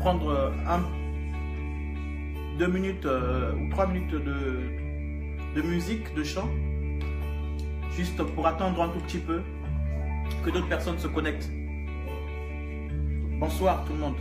prendre 2 minutes ou 3 minutes de musique, de chant, juste pour attendre un tout petit peu que d'autres personnes se connectent. Bonsoir tout le monde.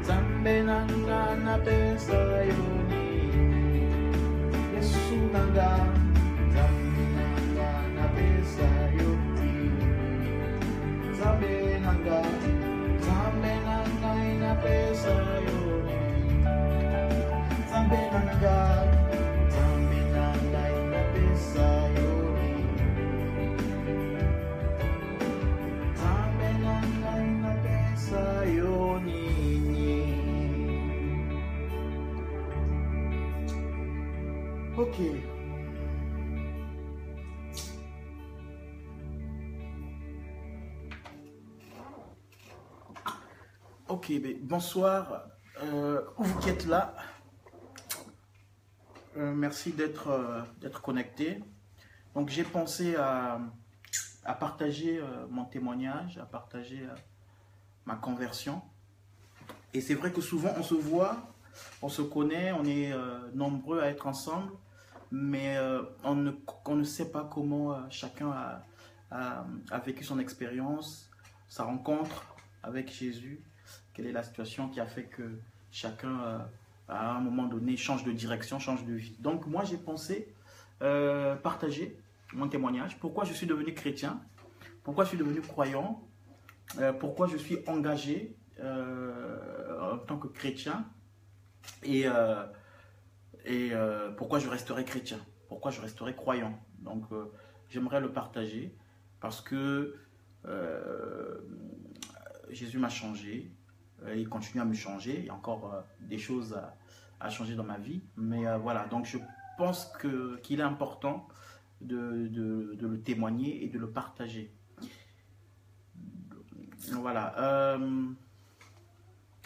Zambe nanga na pesa yoni Yesu nanga Zambe nanga na pesa yoni Zambe nanga na pesa yoni Zambe nanga na pesa yoni Ok, bonsoir, vous qui êtes là, merci d'être connecté. Donc j'ai pensé à partager mon témoignage, à partager ma conversion. Et c'est vrai que souvent on se voit, on se connaît, on est nombreux à être ensemble, mais on ne sait pas comment chacun a vécu son expérience, sa rencontre avec Jésus. Quelle est la situation qui a fait que chacun, à un moment donné, change de direction, change de vie. Donc moi, j'ai pensé partager mon témoignage. Pourquoi je suis devenu chrétien, pourquoi je suis devenu croyant, pourquoi je suis engagé en tant que chrétien et pourquoi je resterai chrétien, pourquoi je resterai croyant. Donc j'aimerais le partager parce que Jésus m'a changé. Il continue à me changer. Il y a encore des choses à changer dans ma vie. Mais voilà, donc je pense qu'il est important de le témoigner et de le partager. Voilà.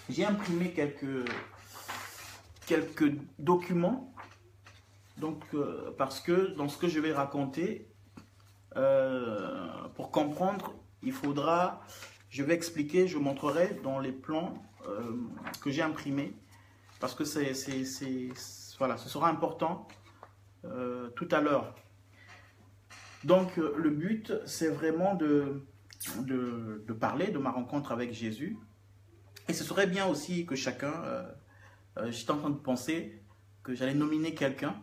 J'ai imprimé quelques documents. Donc, parce que dans ce que je vais raconter, pour comprendre, il faudra... Je vais expliquer, je montrerai dans les plans que j'ai imprimés parce que voilà, ce sera important tout à l'heure. Donc le but, c'est vraiment de parler de ma rencontre avec Jésus. Et ce serait bien aussi que chacun, j'étais en train de penser que j'allais nominer quelqu'un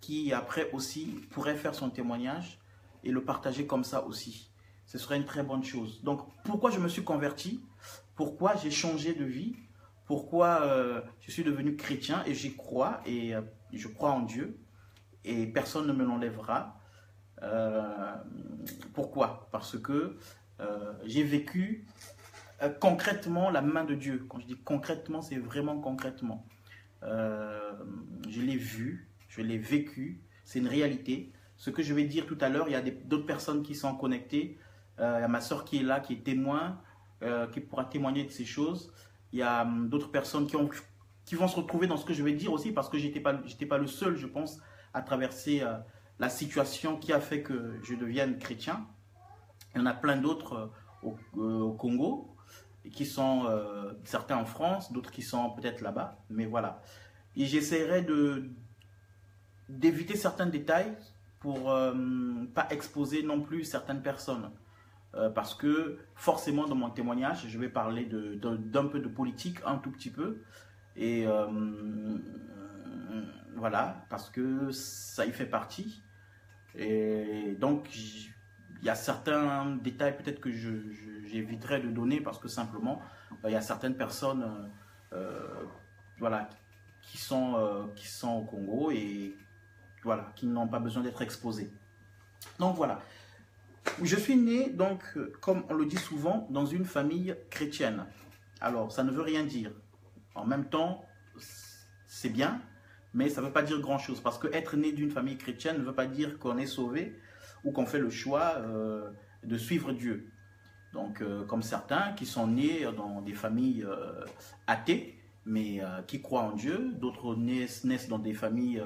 qui après aussi pourrait faire son témoignage et le partager comme ça aussi. Ce serait une très bonne chose. Donc, pourquoi je me suis converti? Pourquoi j'ai changé de vie? Pourquoi je suis devenu chrétien et j'y crois et je crois en Dieu et personne ne me l'enlèvera. Pourquoi? Parce que j'ai vécu concrètement la main de Dieu. Quand je dis concrètement, c'est vraiment concrètement. Je l'ai vu, je l'ai vécu, c'est une réalité. Ce que je vais dire tout à l'heure, il y a d'autres personnes qui sont connectées. Il y a ma soeur qui est là, qui est témoin, qui pourra témoigner de ces choses. Il y a d'autres personnes qui vont se retrouver dans ce que je vais dire aussi, parce que je n'étais pas le seul, je pense, à traverser la situation qui a fait que je devienne chrétien. Il y en a plein d'autres au Congo, qui sont certains en France, d'autres qui sont peut-être là-bas. Mais voilà. Et j'essaierai d'éviter certains détails pour pas exposer non plus certaines personnes. Parce que forcément dans mon témoignage, je vais parler d'un peu de politique, un tout petit peu. Et voilà, parce que ça y fait partie. Et donc, il y a certains détails peut-être que j'éviterai de donner parce que simplement, il y a certaines personnes voilà, qui sont au Congo et voilà, qui n'ont pas besoin d'être exposées. Donc voilà. Je suis né, donc, comme on le dit souvent, dans une famille chrétienne. Alors, ça ne veut rien dire. En même temps, c'est bien, mais ça ne veut pas dire grand-chose. Parce que être né d'une famille chrétienne ne veut pas dire qu'on est sauvé ou qu'on fait le choix de suivre Dieu. Donc, comme certains qui sont nés dans des familles athées, mais qui croient en Dieu. D'autres naissent dans des familles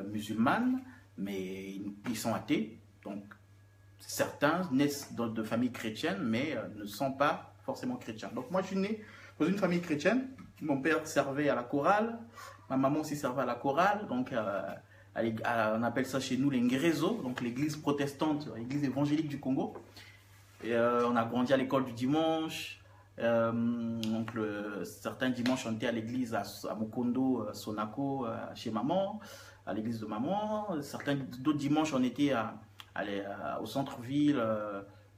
musulmanes, mais ils sont athées. Donc, certains naissent de familles chrétiennes, mais ne sont pas forcément chrétiens. Donc moi, je suis né dans une famille chrétienne. Mon père servait à la chorale. Ma maman aussi servait à la chorale. Donc, on appelle ça chez nous les Ngrezo, donc l'église protestante, l'église évangélique du Congo. Et, on a grandi à l'école du dimanche. Donc certains dimanches, on était à l'église à Mukondo, Sonako, chez maman, à l'église de maman. D'autres dimanches, on était au centre-ville,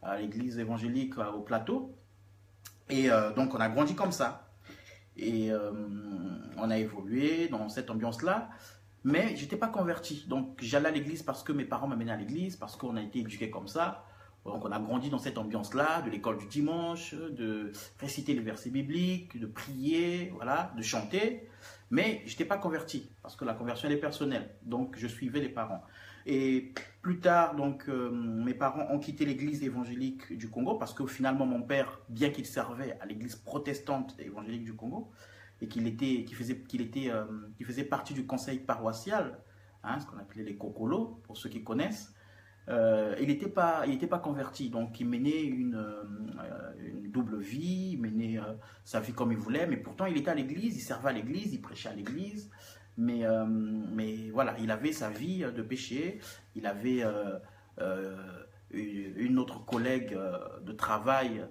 à l'église évangélique au plateau. Et donc on a grandi comme ça. Et on a évolué dans cette ambiance-là. Mais je n'étais pas converti. Donc j'allais à l'église parce que mes parents m'amenaient à l'église, parce qu'on a été éduqués comme ça. Donc on a grandi dans cette ambiance-là, de l'école du dimanche, de réciter les versets bibliques, de prier, voilà, de chanter. Mais je n'étais pas converti, parce que la conversion elle est personnelle. Donc je suivais les parents. Et plus tard, donc, mes parents ont quitté l'église évangélique du Congo parce que finalement, mon père, bien qu'il servait à l'église protestante évangélique du Congo et qu'il faisait partie du conseil paroissial, hein, ce qu'on appelait les cocolos, pour ceux qui connaissent, il n'était pas converti, donc il menait une double vie, il menait sa vie comme il voulait, mais pourtant il était à l'église, il servait à l'église, il prêchait à l'église, mais voilà, il avait sa vie de péché, il avait une autre collègue de travail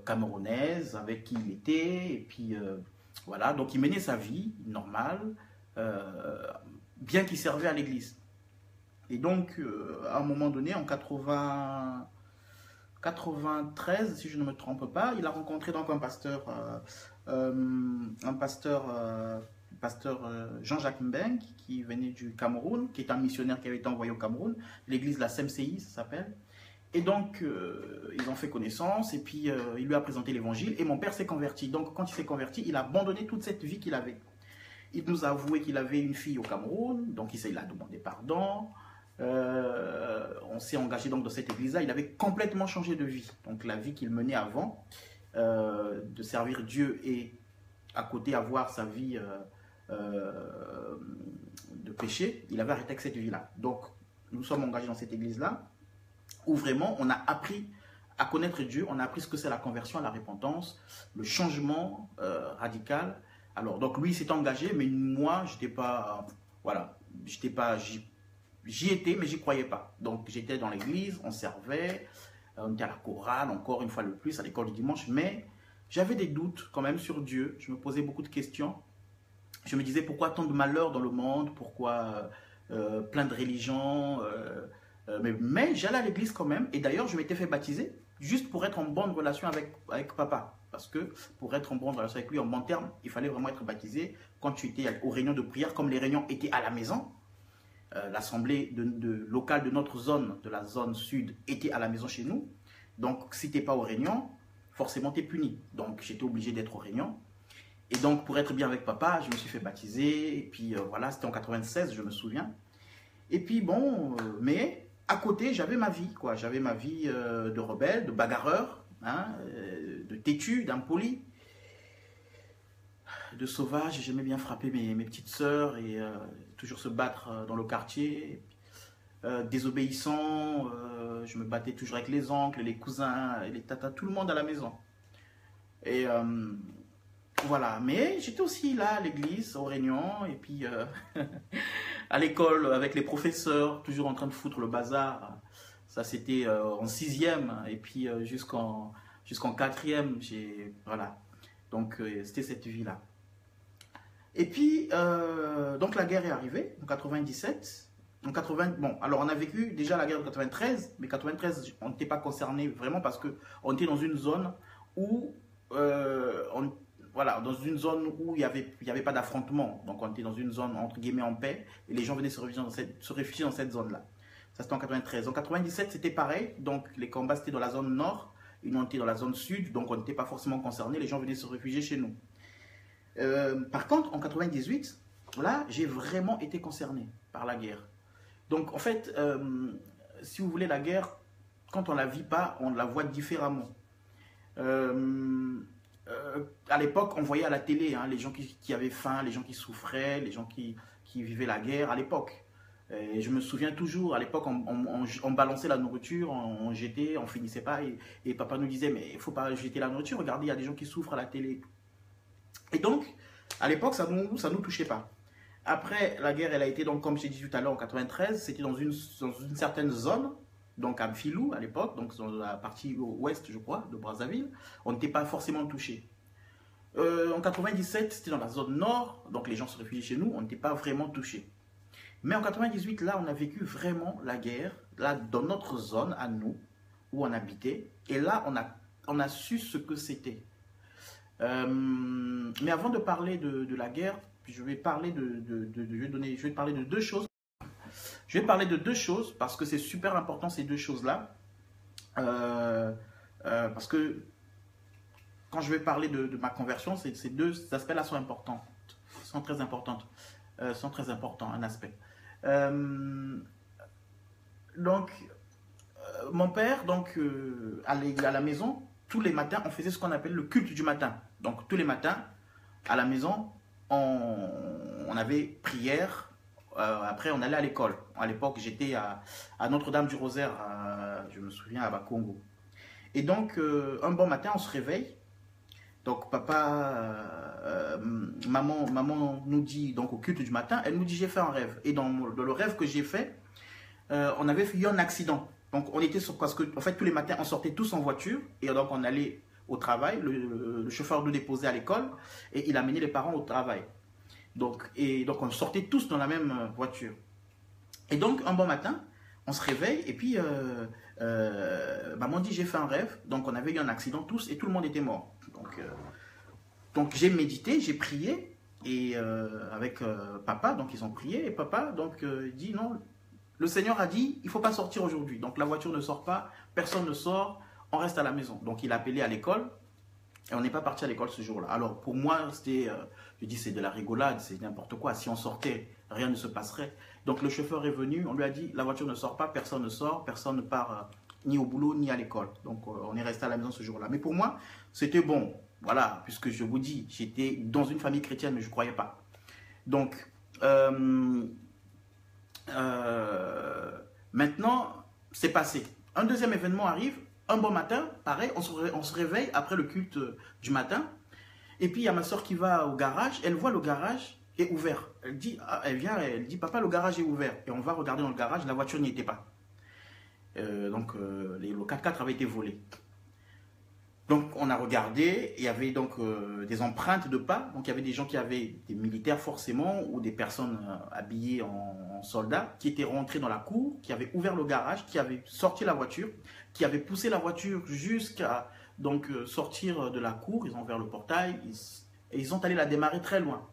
camerounaise avec qui il était, et puis voilà, donc il menait sa vie normale, bien qu'il servait à l'église. Et donc, à un moment donné, en 93, si je ne me trompe pas, il a rencontré donc un pasteur Jean-Jacques Mbeng, qui venait du Cameroun, qui est un missionnaire qui avait été envoyé au Cameroun, l'église de la SMCI, ça s'appelle. Et donc, ils ont fait connaissance, et puis il lui a présenté l'évangile, et mon père s'est converti. Donc, quand il s'est converti, il a abandonné toute cette vie qu'il avait. Il nous a avoué qu'il avait une fille au Cameroun, donc il a demandé pardon. On s'est engagé donc dans cette église-là. Il avait complètement changé de vie. Donc la vie qu'il menait avant, de servir Dieu et à côté avoir sa vie de péché, il avait arrêté avec cette vie-là. Donc nous sommes engagés dans cette église-là où vraiment on a appris à connaître Dieu, on a appris ce que c'est la conversion à la repentance, le changement radical. Alors donc lui il s'est engagé, mais moi j'étais pas, voilà, j'y étais, mais j'y croyais pas. Donc j'étais dans l'église, on servait, on était à la chorale, encore une fois le plus, à l'école du dimanche, mais j'avais des doutes quand même sur Dieu. Je me posais beaucoup de questions. Je me disais pourquoi tant de malheurs dans le monde, pourquoi plein de religions, mais j'allais à l'église quand même. Et d'ailleurs, je m'étais fait baptiser juste pour être en bonne relation avec papa. Parce que pour être en bonne relation avec lui, en bon terme, il fallait vraiment être baptisé quand tu étais aux réunions de prière, comme les réunions étaient à la maison. L'assemblée locale de notre zone, de la zone sud, était à la maison chez nous. Donc, si tu n'es pas aux réunions, forcément, tu es puni. Donc, j'étais obligé d'être aux réunions. Et donc, pour être bien avec papa, je me suis fait baptiser. Et puis, voilà, c'était en 96, je me souviens. Et puis, bon, mais à côté, j'avais ma vie, quoi. J'avais ma vie de rebelle, de bagarreur, hein, de têtu, d'impoli, de sauvage. J'aimais bien frapper mes petites sœurs et toujours se battre dans le quartier. Désobéissant, je me battais toujours avec les oncles, les cousins, les tatas, tout le monde à la maison. Et voilà, mais j'étais aussi là à l'église, aux réunions, et puis à l'école avec les professeurs, toujours en train de foutre le bazar. Ça c'était en 6e, et puis jusqu'en 4e, voilà. Donc c'était cette vie-là. Et puis, donc la guerre est arrivée en 97. En 80, bon, alors on a vécu déjà la guerre de 93, mais 93, on n'était pas concerné vraiment parce qu'on était dans une zone où, voilà, dans une zone où il y avait pas d'affrontement. Donc on était dans une zone entre guillemets en paix et les gens venaient se réfugier dans cette zone-là. Ça c'était en 93. En 97, c'était pareil. Donc les combats c'était dans la zone nord, ils nous étaient dans la zone sud, donc on n'était pas forcément concernés. Les gens venaient se réfugier chez nous. Par contre, en 98, là, j'ai vraiment été concerné par la guerre. Donc, en fait, si vous voulez, la guerre, quand on ne la vit pas, on la voit différemment. À l'époque, on voyait à la télé les gens qui avaient faim, les gens qui souffraient, les gens qui vivaient la guerre à l'époque. Et je me souviens toujours, à l'époque, on balançait la nourriture, on jetait, on finissait pas. Et papa nous disait, mais il ne faut pas jeter la nourriture, regardez, il y a des gens qui souffrent à la télé. Et donc, à l'époque, ça nous touchait pas. Après, la guerre, elle a été, donc, comme j'ai dit tout à l'heure, en 93, c'était dans une certaine zone, donc à Mfilou, à l'époque, donc dans la partie ouest, je crois, de Brazzaville. On n'était pas forcément touché. En 97, c'était dans la zone nord, donc les gens se réfugiaient chez nous, on n'était pas vraiment touché. Mais en 98, là, on a vécu vraiment la guerre, là, dans notre zone, à nous, où on habitait. Et là, on a su ce que c'était. Mais avant de parler de la guerre, je vais parler je vais parler de deux choses. Je vais parler de deux choses parce que c'est super important ces deux choses-là. Parce que quand je vais parler de ma conversion, ces deux aspects-là sont importants, sont très importants, un aspect. donc, mon père, donc, à la maison, tous les matins, on faisait ce qu'on appelle le culte du matin. Donc, tous les matins, à la maison, on avait prière. Après, on allait à l'école. À l'époque, j'étais à Notre-Dame-du-Rosaire, je me souviens, à Bakongo. Et donc, un bon matin, on se réveille. Donc, maman nous dit, donc au culte du matin, elle nous dit, j'ai fait un rêve. Et dans le rêve que j'ai fait, on avait eu un accident. Donc, on était parce que, en fait, tous les matins, on sortait tous en voiture. Et donc, on allait au travail. Le chauffeur nous déposait à l'école. Et il amenait les parents au travail. Donc, on sortait tous dans la même voiture. Et donc, un bon matin, on se réveille. Et puis, maman dit, j'ai fait un rêve. Donc, on avait eu un accident tous. Et tout le monde était mort. Donc j'ai médité, j'ai prié. Et avec papa, donc ils ont prié. Et papa, donc, dit, non, le Seigneur a dit, il ne faut pas sortir aujourd'hui. Donc, la voiture ne sort pas. Personne ne sort. On reste à la maison. Donc, il a appelé à l'école. Et on n'est pas parti à l'école ce jour-là. Alors, pour moi, c'était, je dis, c'est de la rigolade, c'est n'importe quoi. Si on sortait, rien ne se passerait. Donc, le chauffeur est venu, on lui a dit, la voiture ne sort pas, personne ne sort, personne ne part ni au boulot, ni à l'école. Donc, on est resté à la maison ce jour-là. Mais pour moi, c'était bon. Voilà, puisque je vous dis, j'étais dans une famille chrétienne, mais je ne croyais pas. Donc, maintenant, c'est passé. Un deuxième événement arrive. Un bon matin, pareil, on se réveille après le culte du matin. Et puis, il y a ma soeur qui va au garage. Elle voit le garage est ouvert. Elle dit, elle dit, papa, le garage est ouvert. Et on va regarder dans le garage, la voiture n'y était pas. Donc, le 4x4 avait été volé. Donc, on a regardé. Il y avait donc des empreintes de pas. Donc, il y avait des gens qui avaient, des militaires forcément, ou des personnes habillées en soldats, qui étaient rentrés dans la cour, qui avaient ouvert le garage, qui avaient sorti la voiture, qui avaient poussé la voiture jusqu'à sortir de la cour. Ils ont ouvert le portail et ils ont allé la démarrer très loin.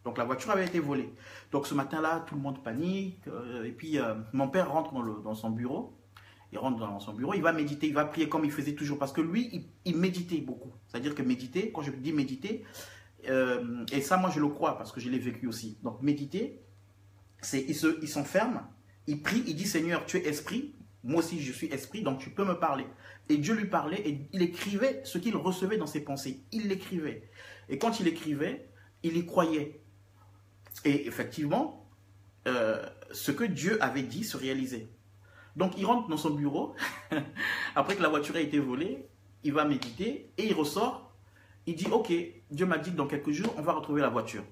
Donc la voiture avait été volée. Donc ce matin-là, tout le monde panique. Et puis mon père rentre dans son bureau. Il rentre dans son bureau, il va méditer, il va prier comme il faisait toujours. Parce que lui, il méditait beaucoup. C'est-à-dire que méditer, quand je dis méditer, et ça moi je le crois parce que je l'ai vécu aussi. Donc méditer, c'est il s'enferme, il prie, il dit Seigneur, tu es esprit. Moi aussi, je suis esprit, donc tu peux me parler. Et Dieu lui parlait et il écrivait ce qu'il recevait dans ses pensées. Il l'écrivait. Et quand il écrivait, il y croyait. Et effectivement, ce que Dieu avait dit se réalisait. Donc, il rentre dans son bureau. Après que la voiture a été volée, il va méditer et il ressort. Il dit, ok, Dieu m'a dit que dans quelques jours, on va retrouver la voiture.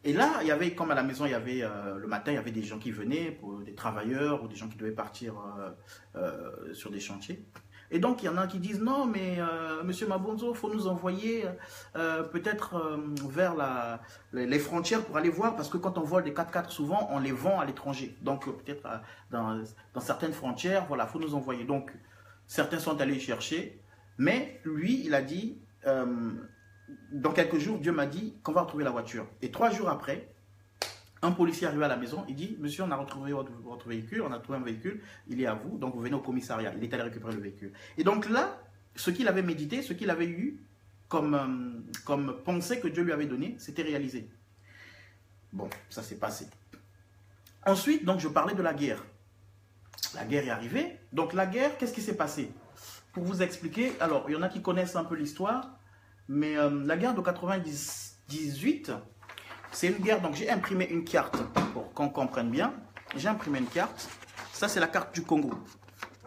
Et là, il y avait, comme à la maison, il y avait le matin, il y avait des gens qui venaient, des travailleurs ou des gens qui devaient partir sur des chantiers. Et donc, il y en a qui disent, non, mais monsieur Mabonzo, il faut nous envoyer peut-être vers les frontières pour aller voir, parce que quand on vole des 4x4, souvent, on les vend à l'étranger. Donc, peut-être dans certaines frontières, voilà, il faut nous envoyer. Donc, certains sont allés chercher, mais lui, il a dit... dans quelques jours, Dieu m'a dit qu'on va retrouver la voiture. Et 3 jours après, un policier arrive à la maison, il dit, monsieur, on a retrouvé votre véhicule, on a trouvé un véhicule, il est à vous, donc vous venez au commissariat. Il est allé récupérer le véhicule. Et donc là, ce qu'il avait médité, ce qu'il avait eu comme pensée que Dieu lui avait donné, c'était réalisé. Bon, ça s'est passé. Ensuite, donc, je parlais de la guerre. La guerre est arrivée. Donc la guerre, qu'est-ce qui s'est passé? Pour vous expliquer, alors, il y en a qui connaissent un peu l'histoire. Mais la guerre de 98, c'est une guerre, donc j'ai imprimé une carte pour qu'on comprenne bien. J'ai imprimé une carte, ça c'est la carte du Congo,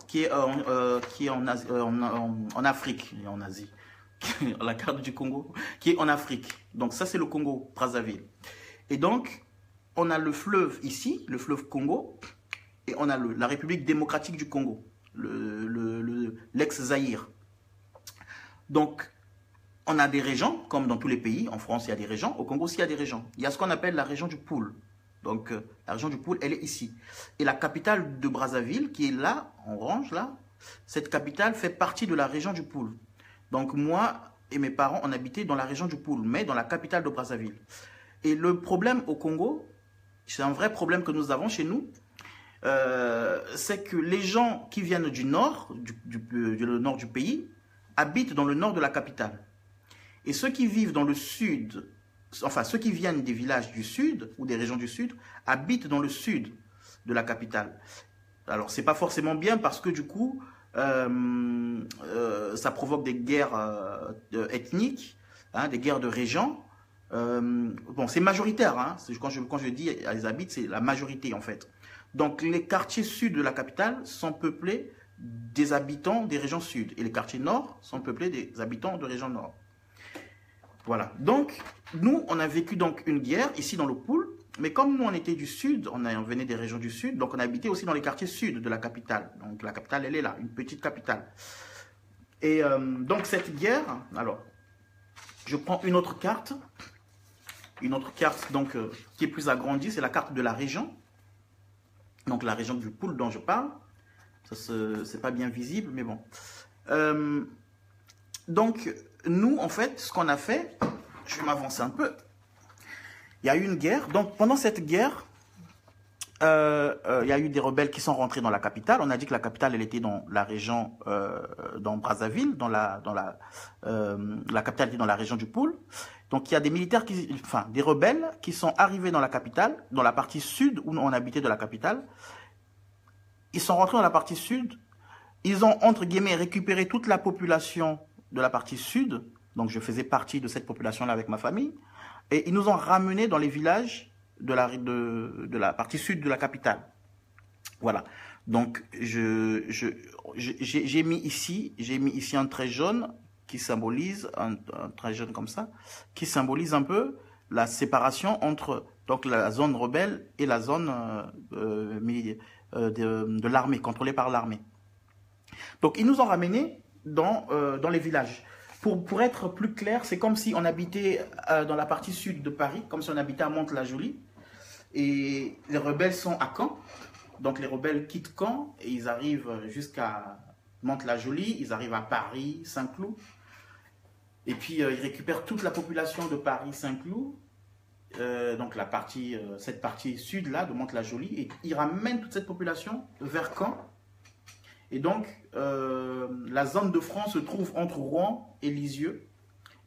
qui est en Afrique, et en Asie. La carte du Congo, qui est en Afrique. Donc ça c'est le Congo, Brazzaville. Et donc, on a le fleuve ici, le fleuve Congo, et on a la République démocratique du Congo, l'ex-Zaïre. Donc, on a des régions, comme dans tous les pays. En France, il y a des régions. Au Congo aussi, il y a des régions. Il y a ce qu'on appelle la région du Poul. Donc, la région du Poul, elle est ici. Et la capitale de Brazzaville, qui est là, en orange, là, cette capitale fait partie de la région du Poul. Donc, moi et mes parents, on habitait dans la région du Poul, mais dans la capitale de Brazzaville. Et le problème au Congo, c'est un vrai problème que nous avons chez nous, c'est que les gens qui viennent du nord, du nord du pays, habitent dans le nord de la capitale. Et ceux qui vivent dans le sud, enfin ceux qui viennent des villages du sud ou des régions du sud, habitent dans le sud de la capitale. Alors, c'est pas forcément bien parce que du coup, ça provoque des guerres ethniques, hein, des guerres de région. Bon, c'est majoritaire, hein, quand je dis les habitent, c'est la majorité en fait. Donc, les quartiers sud de la capitale sont peuplés des habitants des régions sud et les quartiers nord sont peuplés des habitants de régions nord. Voilà. Donc, nous, on a vécu donc une guerre ici dans le Poul. Mais comme nous, on était du sud, on venait des régions du sud, donc on habitait aussi dans les quartiers sud de la capitale. Donc la capitale, elle est là, une petite capitale. Et donc cette guerre, alors, je prends une autre carte donc, qui est plus agrandie, c'est la carte de la région. Donc la région du Poul dont je parle. Ça, c'est pas bien visible, mais bon. Donc, nous, en fait, ce qu'on a fait, je vais m'avancer un peu. Il y a eu une guerre. Donc, pendant cette guerre, il y a eu des rebelles qui sont rentrés dans la capitale. On a dit que la capitale, elle était dans la région, dans Brazzaville, la capitale était dans la région du Poul. Donc, il y a des militaires, des rebelles qui sont arrivés dans la capitale, dans la partie sud où on habitait de la capitale. Ils sont rentrés dans la partie sud. Ils ont, entre guillemets, récupéré toute la population de la partie sud. Donc, je faisais partie de cette population-là avec ma famille. Et ils nous ont ramenés dans les villages de la partie sud de la capitale. Voilà. Donc, j'ai mis ici un trait jaune qui symbolise, un trait jaune comme ça, qui symbolise un peu la séparation entre donc, la zone rebelle et la zone de l'armée, contrôlée par l'armée. Donc, ils nous ont ramenés dans les villages. Pour être plus clair, c'est comme si on habitait dans la partie sud de Paris, comme si on habitait à Mantes-la-Jolie. Et les rebelles sont à Caen. Donc les rebelles quittent Caen et ils arrivent jusqu'à Mantes-la-Jolie. Ils arrivent à Paris, Saint-Cloud. Et puis ils récupèrent toute la population de Paris, Saint-Cloud. Donc cette partie sud-là de Mantes-la-Jolie. Et ils ramènent toute cette population vers Caen. Et donc, la zone de front se trouve entre Rouen et Lisieux.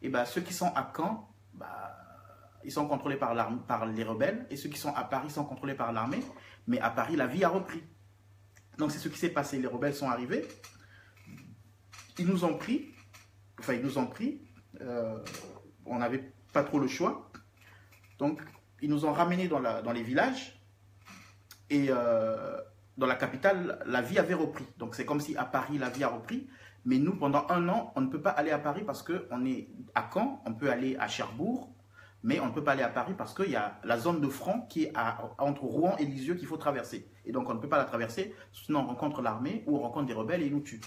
Et ben, ceux qui sont à Caen, ils sont contrôlés par les rebelles. Et ceux qui sont à Paris sont contrôlés par l'armée. Mais à Paris, la vie a repris. Donc, c'est ce qui s'est passé. Les rebelles sont arrivés. Ils nous ont pris. On n'avait pas trop le choix. Donc, ils nous ont ramenés dans les villages. Et dans la capitale, la vie avait repris. Donc, c'est comme si à Paris, la vie a repris. Mais nous, pendant 1 an, on ne peut pas aller à Paris parce qu'on est à Caen. On peut aller à Cherbourg. Mais on ne peut pas aller à Paris parce qu'il y a la zone de front qui est entre Rouen et Lisieux qu'il faut traverser. Et donc, on ne peut pas la traverser. Sinon, on rencontre l'armée ou on rencontre des rebelles et ils nous tuent.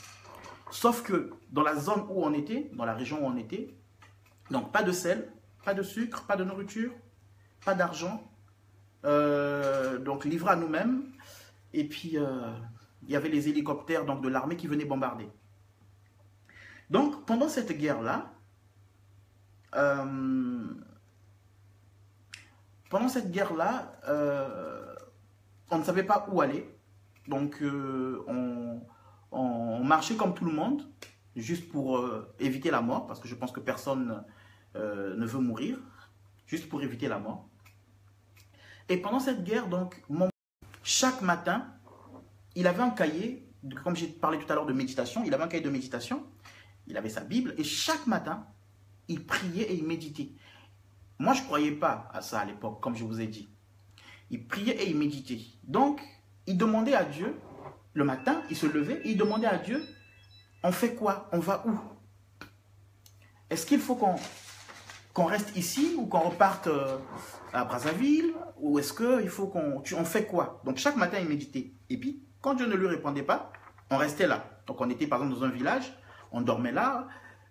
Sauf que dans la zone où on était, dans la région où on était, donc pas de sel, pas de sucre, pas de nourriture, pas d'argent. Donc, livré à nous-mêmes. Et puis, il y avait les hélicoptères donc, de l'armée qui venaient bombarder. Donc, pendant cette guerre-là, on ne savait pas où aller. Donc, on marchait comme tout le monde, juste pour éviter la mort, parce que je pense que personne ne veut mourir, juste pour éviter la mort. Et pendant cette guerre, donc, chaque matin, il avait un cahier, comme j'ai parlé tout à l'heure de méditation, il avait un cahier de méditation, il avait sa Bible, et chaque matin, il priait et il méditait. Moi, je ne croyais pas à ça à l'époque, comme je vous ai dit. Il priait et il méditait. Donc, il demandait à Dieu, le matin, il se levait, et il demandait à Dieu, on fait quoi? On va où? Est-ce qu'il faut qu'on reste ici ou qu'on reparte à Brazzaville? Ou est-ce qu'il faut on fait quoi? Donc, chaque matin, il méditait. Et puis, quand Dieu ne lui répondait pas, on restait là. Donc, on était par exemple dans un village, on dormait là.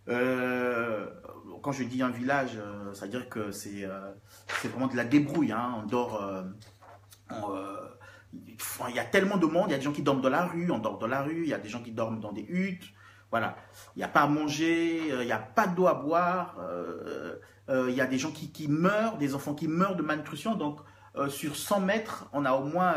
Quand je dis un village, ça veut dire que c'est vraiment de la débrouille. Hein. On dort. Il y a tellement de monde. Il y a des gens qui dorment dans la rue. On dort dans la rue. Il y a des gens qui dorment dans des huttes. Voilà. Il n'y a pas à manger. Il n'y a pas d'eau à boire. Il y a des gens qui meurent, des enfants qui meurent de malnutrition. Donc, sur 100 mètres, on a au moins.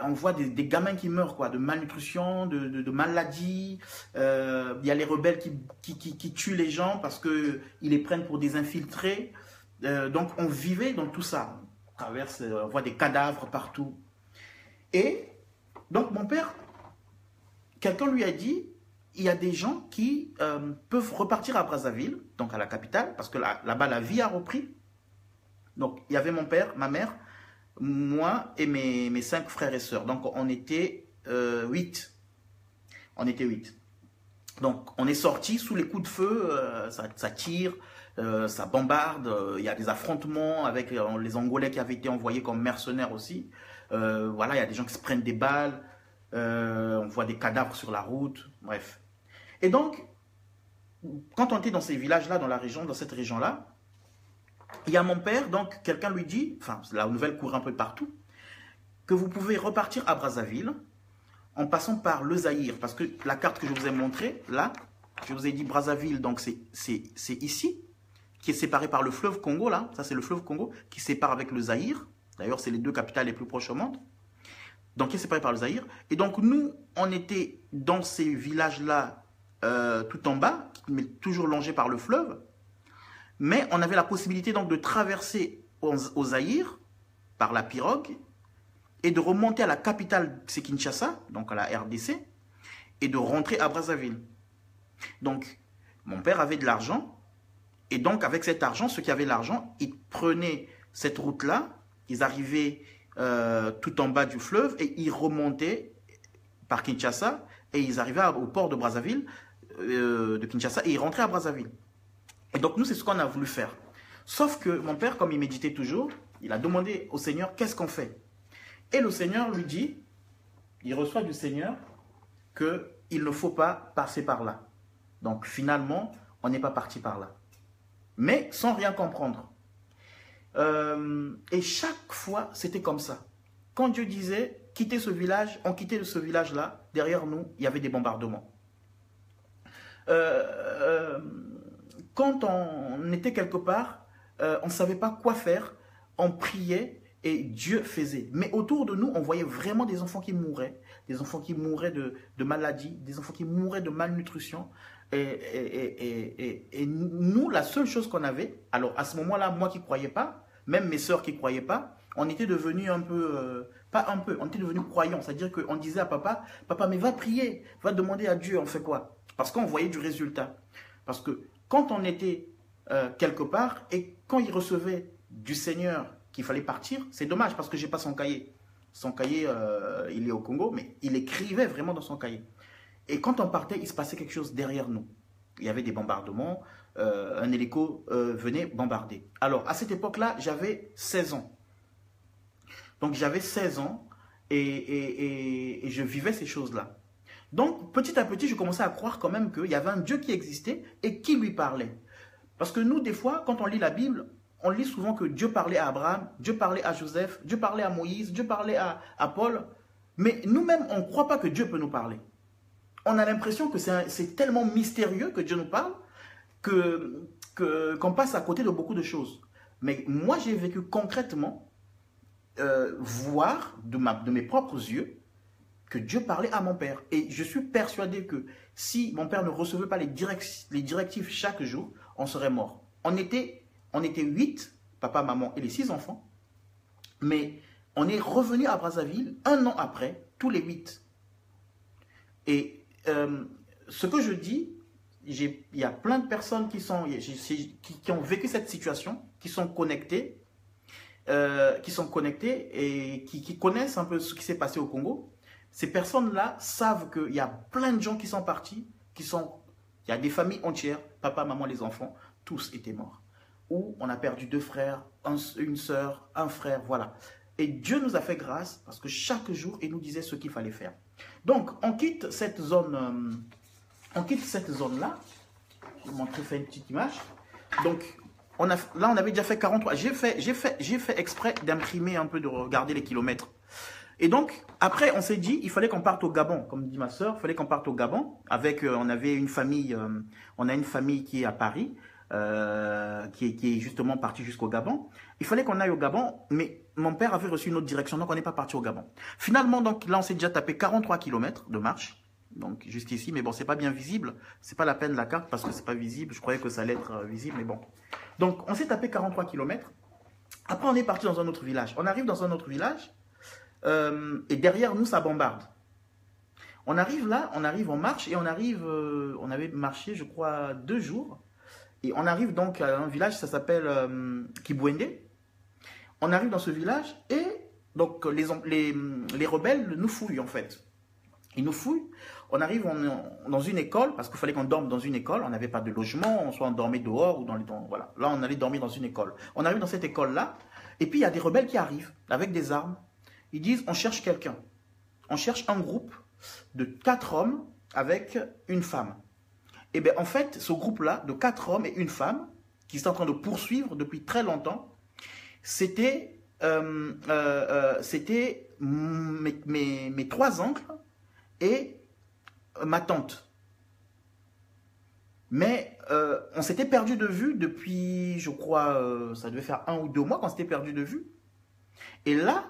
On voit des gamins qui meurent, quoi, de malnutrition, de maladies. Il y a les rebelles qui tuent les gens parce qu'ils les prennent pour des infiltrés. Donc, on vivait dans tout ça. On voit des cadavres partout. Et Donc mon père, quelqu'un lui a dit, il y a des gens qui peuvent repartir à Brazzaville, donc à la capitale, parce que là-bas la vie a repris. Donc il y avait mon père, ma mère, moi et mes 5 frères et sœurs. Donc on était 8. On était 8. Donc on est sortis sous les coups de feu, ça tire, ça bombarde, il y a des affrontements avec les Angolais qui avaient été envoyés comme mercenaires aussi. Voilà, il y a des gens qui se prennent des balles, on voit des cadavres sur la route, bref. Et donc, quand on était dans ces villages-là, dans la région, dans cette région-là, il y a mon père, donc quelqu'un lui dit, enfin la nouvelle court un peu partout, que vous pouvez repartir à Brazzaville en passant par le Zaïre. Parce que la carte que je vous ai montrée, là, je vous ai dit Brazzaville, donc c'est ici, qui est séparé par le fleuve Congo, là. Ça, c'est le fleuve Congo qui sépare avec le Zaïre. D'ailleurs, c'est les 2 capitales les plus proches au monde. Donc, qui est séparé par le Zaïre. Et donc, nous, on était dans ces villages-là, tout en bas, mais toujours longés par le fleuve. Mais on avait la possibilité donc de traverser au Zaïre par la pirogue et de remonter à la capitale, c'est Kinshasa, donc à la RDC, et de rentrer à Brazzaville. Donc, mon père avait de l'argent, et donc avec cet argent, ceux qui avaient l'argent, ils prenaient cette route-là, ils arrivaient tout en bas du fleuve, et ils remontaient par Kinshasa, et ils arrivaient au port de Brazzaville, de Kinshasa, et ils rentraient à Brazzaville. Et donc nous, c'est ce qu'on a voulu faire. Sauf que mon père, comme il méditait toujours, il a demandé au Seigneur, qu'est-ce qu'on fait? Et le Seigneur lui dit, il reçoit du Seigneur qu'il ne faut pas passer par là. Donc finalement, on n'est pas parti par là. Mais sans rien comprendre. Et chaque fois, c'était comme ça. Quand Dieu disait, quittez ce village, on quittait ce village-là, derrière nous, il y avait des bombardements. Quand on était quelque part, on ne savait pas quoi faire, on priait, et Dieu faisait. Mais autour de nous, on voyait vraiment des enfants qui mouraient. Des enfants qui mouraient de maladies. Des enfants qui mouraient de malnutrition. Et nous, la seule chose qu'on avait, alors à ce moment-là, moi qui ne croyais pas, même mes sœurs qui ne croyaient pas, on était devenus un peu, pas un peu, on était devenus croyants. C'est-à-dire qu'on disait à papa, papa, mais va prier, va demander à Dieu, on fait quoi? Parce qu'on voyait du résultat. Parce que quand on était quelque part, et quand il recevait du Seigneur, qu'il fallait partir, c'est dommage parce que je n'ai pas son cahier. Son cahier, il est au Congo, mais il écrivait vraiment dans son cahier. Et quand on partait, il se passait quelque chose derrière nous. Il y avait des bombardements, un hélico venait bombarder. Alors, à cette époque-là, j'avais 16 ans. Donc, j'avais 16 ans et je vivais ces choses-là. Donc, petit à petit, je commençais à croire quand même qu'il y avait un Dieu qui existait et qui lui parlait. Parce que nous, des fois, quand on lit la Bible, on lit souvent que Dieu parlait à Abraham, Dieu parlait à Joseph, Dieu parlait à Moïse, Dieu parlait à Paul. Mais nous-mêmes, on ne croit pas que Dieu peut nous parler. On a l'impression que c'est tellement mystérieux que Dieu nous parle qu'on passe à côté de beaucoup de choses. Mais moi, j'ai vécu concrètement, voir de mes propres yeux que Dieu parlait à mon père. Et je suis persuadé que si mon père ne recevait pas les directives chaque jour, on serait mort. On était 8, papa, maman et les 6 enfants. Mais on est revenu à Brazzaville 1 an après, tous les 8. Et ce que je dis, il y a plein de personnes qui ont vécu cette situation, qui sont connectées et qui connaissent un peu ce qui s'est passé au Congo. Ces personnes-là savent qu'il y a plein de gens qui sont partis, il y a des familles entières, papa, maman, les enfants, tous étaient morts. Ou on a perdu 2 frères, une sœur, un frère, voilà. Et Dieu nous a fait grâce parce que chaque jour, il nous disait ce qu'il fallait faire. Donc, on quitte cette zone, là. Je vais vous montrer, faire une petite image. Donc, là, on avait déjà fait 43. J'ai fait exprès d'imprimer un peu, de regarder les kilomètres. Et donc, après, on s'est dit, il fallait qu'on parte au Gabon. Comme dit ma soeur, il fallait qu'on parte au Gabon. On avait une famille, on a une famille qui est à Paris, qui est justement partie jusqu'au Gabon. Il fallait qu'on aille au Gabon, mais mon père avait reçu une autre direction, donc on n'est pas parti au Gabon. Finalement, donc là, on s'est déjà tapé 43 km de marche. Donc, juste ici, mais bon, c'est pas bien visible. C'est pas la peine la carte parce que c'est pas visible. Je croyais que ça allait être visible, mais bon. Donc, on s'est tapé 43 km. Après, on est parti dans un autre village. On arrive dans un autre village. Et derrière nous, ça bombarde. On arrive là, on arrive, on marche et on arrive, on avait marché, je crois, 2 jours. Et on arrive donc à un village, ça s'appelle Kibwende. On arrive dans ce village et donc les rebelles nous fouillent en fait. Ils nous fouillent. On arrive dans une école, parce qu'il fallait qu'on dorme dans une école. On n'avait pas de logement, soit on dormait dehors ou voilà. Là, on allait dormir dans une école. On arrive dans cette école-là, et puis il y a des rebelles qui arrivent avec des armes. Ils disent, on cherche quelqu'un. On cherche un groupe de 4 hommes avec une femme. Et bien en fait, ce groupe-là, de 4 hommes et une femme, qui sont en train de poursuivre depuis très longtemps, c'était mes 3 oncles et ma tante. Mais on s'était perdu de vue depuis, je crois, ça devait faire 1 ou 2 mois qu'on s'était perdu de vue. Et là,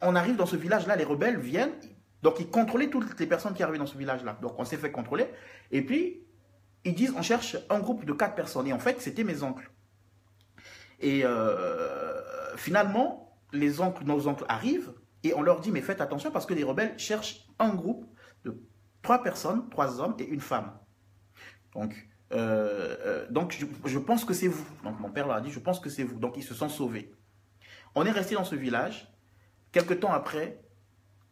on arrive dans ce village-là, les rebelles viennent, donc ils contrôlaient toutes les personnes qui arrivaient dans ce village-là. Donc on s'est fait contrôler. Et puis, ils disent, on cherche un groupe de 4 personnes. Et en fait, c'était mes oncles. Et finalement, nos oncles arrivent et on leur dit, mais faites attention parce que les rebelles cherchent un groupe de 3 personnes, 3 hommes et une femme. Donc je pense que c'est vous. Donc mon père leur a dit, je pense que c'est vous. Donc ils se sont sauvés. On est resté dans ce village. Quelque temps après,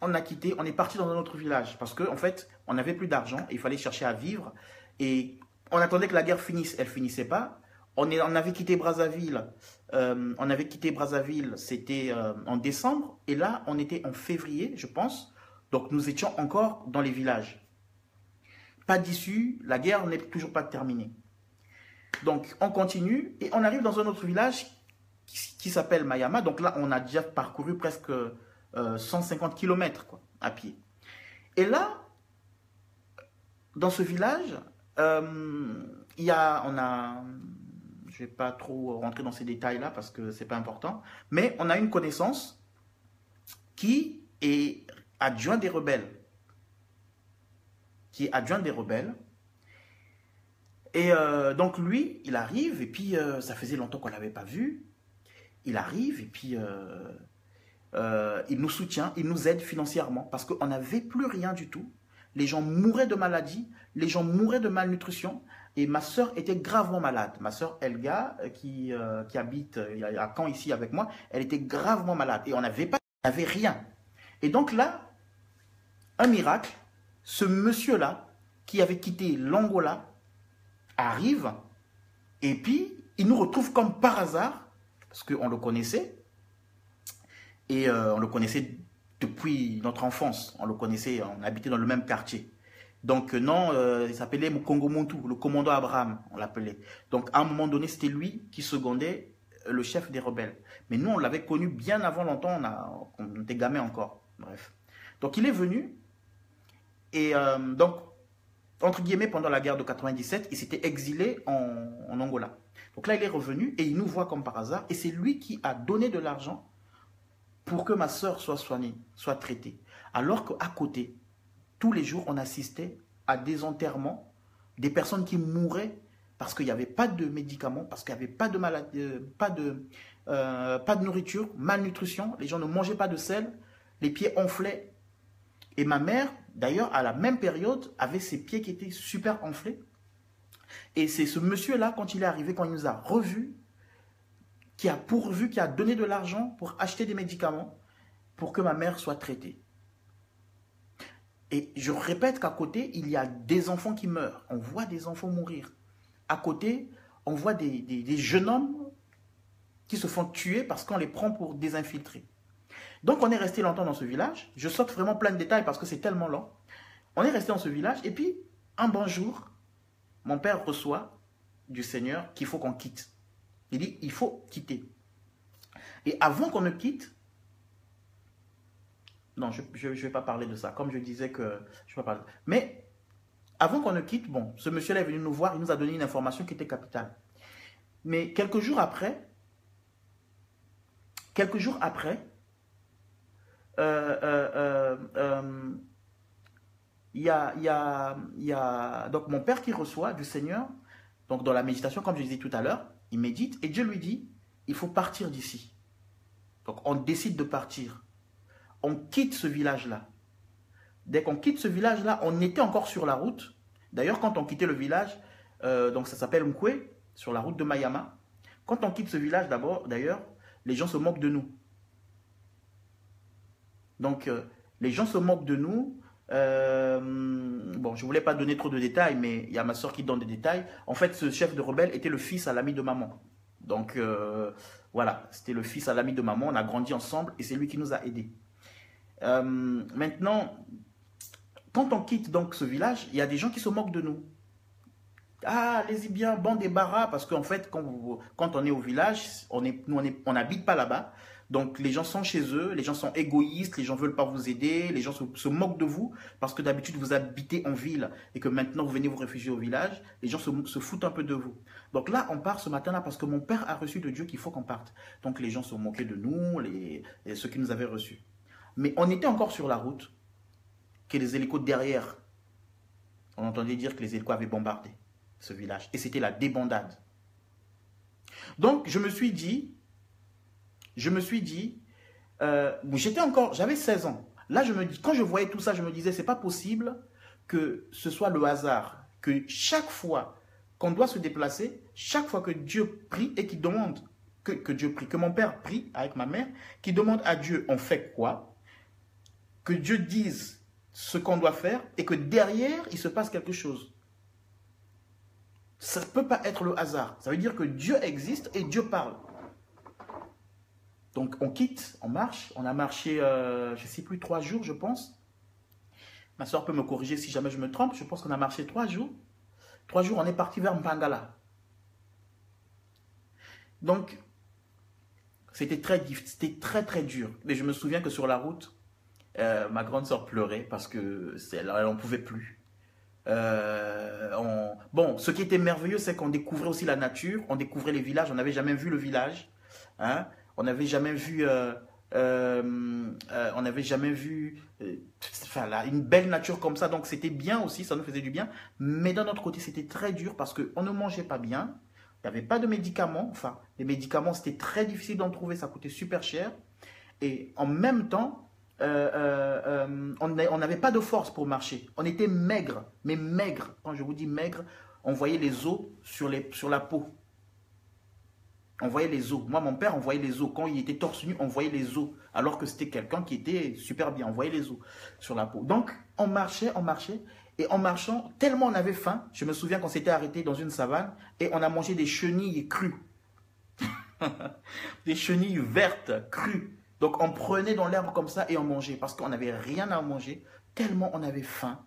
on a quitté, on est parti dans un autre village parce qu'en fait, on n'avait plus d'argent, il fallait chercher à vivre et on attendait que la guerre finisse, elle finissait pas. On avait quitté Brazzaville, c'était en décembre et là, on était en février, je pense. Donc nous étions encore dans les villages. Pas d'issue, la guerre n'est toujours pas terminée. Donc on continue et on arrive dans un autre village qui s'appelle Mayama. Donc là, on a déjà parcouru presque 150 km quoi, à pied. Et là, dans ce village, je ne vais pas trop rentrer dans ces détails-là parce que ce n'est pas important, mais on a une connaissance qui est adjoint des rebelles. Et donc lui, il arrive et puis ça faisait longtemps qu'on ne l'avait pas vu. Il arrive et puis il nous soutient, il nous aide financièrement parce qu'on n'avait plus rien du tout. Les gens mouraient de maladie, les gens mouraient de malnutrition et ma soeur était gravement malade. Ma soeur Elga, qui habite à Caen ici avec moi, elle était gravement malade et on n'avait rien. Et donc là, un miracle, ce monsieur-là qui avait quitté l'Angola arrive et puis il nous retrouve comme par hasard parce qu'on le connaissait et on le connaissait depuis notre enfance. On le connaissait, on habitait dans le même quartier. Donc non, il s'appelait Mukongo Muntu, le commandant Abraham, on l'appelait. Donc à un moment donné, c'était lui qui secondait le chef des rebelles. Mais nous, on l'avait connu bien avant longtemps, on était gamins encore. Bref. Donc il est venu et donc, entre guillemets, pendant la guerre de 97, il s'était exilé en Angola. Donc là, il est revenu et il nous voit comme par hasard et c'est lui qui a donné de l'argent pour que ma soeur soit soignée, soit traitée. Alors qu'à côté, tous les jours, on assistait à des enterrements, des personnes qui mouraient parce qu'il n'y avait pas de médicaments, parce qu'il n'y avait pas de maladie, pas de nourriture, malnutrition, les gens ne mangeaient pas de sel, les pieds enflaient. Et ma mère, d'ailleurs, à la même période, avait ses pieds qui étaient super enflés. Et c'est ce monsieur-là, quand il est arrivé, quand il nous a revus, qui a donné de l'argent pour acheter des médicaments pour que ma mère soit traitée. Et je répète qu'à côté, il y a des enfants qui meurent. On voit des enfants mourir. À côté, on voit des jeunes hommes qui se font tuer parce qu'on les prend pour des infiltrés. Donc on est resté longtemps dans ce village. Je saute vraiment plein de détails parce que c'est tellement long. On est resté dans ce village et puis, un bon jour, mon père reçoit du Seigneur qu'il faut qu'on quitte. Il dit, il faut quitter. Et avant qu'on ne quitte, non, je ne vais pas parler de ça, comme je disais que je ne vais pas parler. Mais avant qu'on ne quitte, bon, ce monsieur-là est venu nous voir, il nous a donné une information qui était capitale. Mais quelques jours après, il y a donc mon père qui reçoit du Seigneur, donc dans la méditation, comme je disais tout à l'heure, il médite et Dieu lui dit, il faut partir d'ici. Donc on décide de partir. On quitte ce village-là. dès qu'on quitte ce village-là, on était encore sur la route. D'ailleurs, quand on quittait le village, donc ça s'appelle Mkwe, sur la route de Mayama. Quand on quitte ce village, d'ailleurs, les gens se moquent de nous. Donc, les gens se moquent de nous. Bon, je ne voulais pas donner trop de détails, mais il y a ma soeur qui donne des détails. En fait, ce chef de rebelle était le fils à l'ami de maman. Donc, voilà, c'était le fils à l'ami de maman. On a grandi ensemble et c'est lui qui nous a aidés. Maintenant, quand on quitte donc ce village, il y a des gens qui se moquent de nous. Ah, allez-y bien, bon débarras, parce qu'en fait, quand on est au village, on n'habite pas là-bas. Donc, les gens sont chez eux, les gens sont égoïstes, les gens ne veulent pas vous aider, les gens se moquent de vous, parce que d'habitude, vous habitez en ville et que maintenant, vous venez vous réfugier au village, les gens se foutent un peu de vous. Donc là, on part ce matin-là parce que mon père a reçu de Dieu qu'il faut qu'on parte. Donc, les gens se moquaient de nous, ceux qui nous avaient reçus. Mais on était encore sur la route, que les hélicos derrière, on entendait dire que les hélicos avaient bombardé ce village. Et c'était la débandade. Donc, je me suis dit, j'avais 16 ans. Là, quand je voyais tout ça, je me disais, c'est pas possible que ce soit le hasard. Que chaque fois qu'on doit se déplacer, chaque fois que Dieu prie et qu'il demande, que mon père prie avec ma mère, qui demande à Dieu, on fait quoi? Que Dieu dise ce qu'on doit faire et que derrière, il se passe quelque chose. Ça ne peut pas être le hasard. Ça veut dire que Dieu existe et Dieu parle. Donc, on quitte, on marche. On a marché, je ne sais plus, 3 jours, je pense. Ma soeur peut me corriger si jamais je me trompe. Je pense qu'on a marché 3 jours. 3 jours, on est parti vers Mpangala. Donc, c'était très dur. Mais je me souviens que sur la route, ma grande soeur pleurait parce que elle n'en pouvait plus. Bon, ce qui était merveilleux, c'est qu'on découvrait aussi la nature, on découvrait les villages, on n'avait jamais vu le village, hein? On n'avait jamais vu, une belle nature comme ça, donc c'était bien aussi, ça nous faisait du bien, mais d'un autre côté, c'était très dur parce qu'on ne mangeait pas bien, il n'y avait pas de médicaments, enfin, les médicaments, c'était très difficile d'en trouver, ça coûtait super cher, et en même temps, on n'avait pas de force pour marcher. On était maigre, mais maigre. Quand je vous dis maigre, on voyait les os sur la peau. On voyait les os. Moi, mon père, on voyait les os. Quand il était torse nu, on voyait les os. Alors que c'était quelqu'un qui était super bien. On voyait les os sur la peau. Donc, on marchait. Et en marchant, tellement on avait faim, je me souviens qu'on s'était arrêté dans une savane et on a mangé des chenilles crues. Des chenilles vertes, crues. Donc, on prenait dans l'herbe comme ça et on mangeait parce qu'on n'avait rien à manger, tellement on avait faim.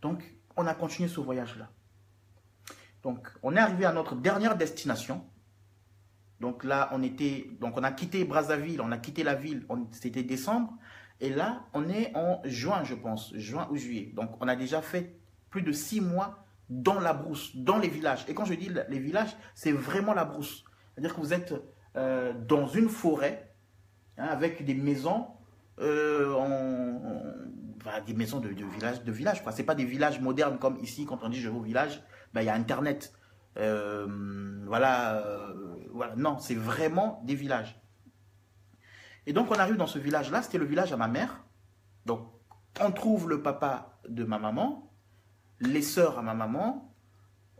Donc, on a continué ce voyage-là. Donc, on est arrivé à notre dernière destination. Donc là, on a quitté Brazzaville, on a quitté la ville, c'était décembre. Et là, on est en juin, je pense, juin ou juillet. Donc, on a déjà fait plus de 6 mois dans la brousse, dans les villages. Et quand je dis les villages, c'est vraiment la brousse. C'est-à-dire que vous êtes dans une forêt, hein, avec des maisons, des maisons de village. Ce n'est pas des villages modernes comme ici, quand on dit je vais au village, ben, il y a Internet. Voilà. Non, c'est vraiment des villages. Et donc on arrive dans ce village-là, c'était le village à ma mère. Donc on trouve le papa de ma maman, les sœurs à ma maman.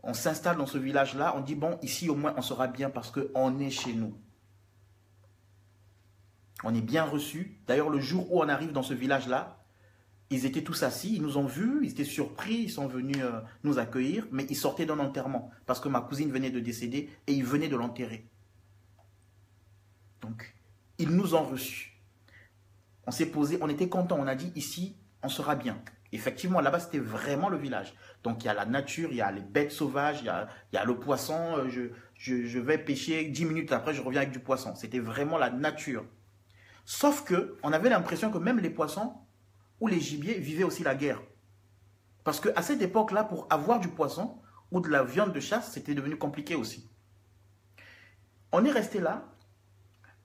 On s'installe dans ce village-là, on dit, bon, ici au moins on sera bien parce qu'on est chez nous. On est bien reçus. D'ailleurs, le jour où on arrive dans ce village-là, ils étaient tous assis, ils nous ont vus, ils étaient surpris, ils sont venus nous accueillir, mais ils sortaient d'un enterrement parce que ma cousine venait de décéder et ils venaient de l'enterrer. Donc, ils nous ont reçus. On s'est posé, on était contents, on a dit, ici, on sera bien. Effectivement, là-bas, c'était vraiment le village. Donc, il y a la nature, il y a les bêtes sauvages, il y a le poisson. Je vais pêcher, 10 minutes après, je reviens avec du poisson. C'était vraiment la nature. Sauf qu'on avait l'impression que même les poissons ou les gibiers vivaient aussi la guerre. Parce qu'à cette époque-là, pour avoir du poisson ou de la viande de chasse, c'était devenu compliqué aussi. On est resté là.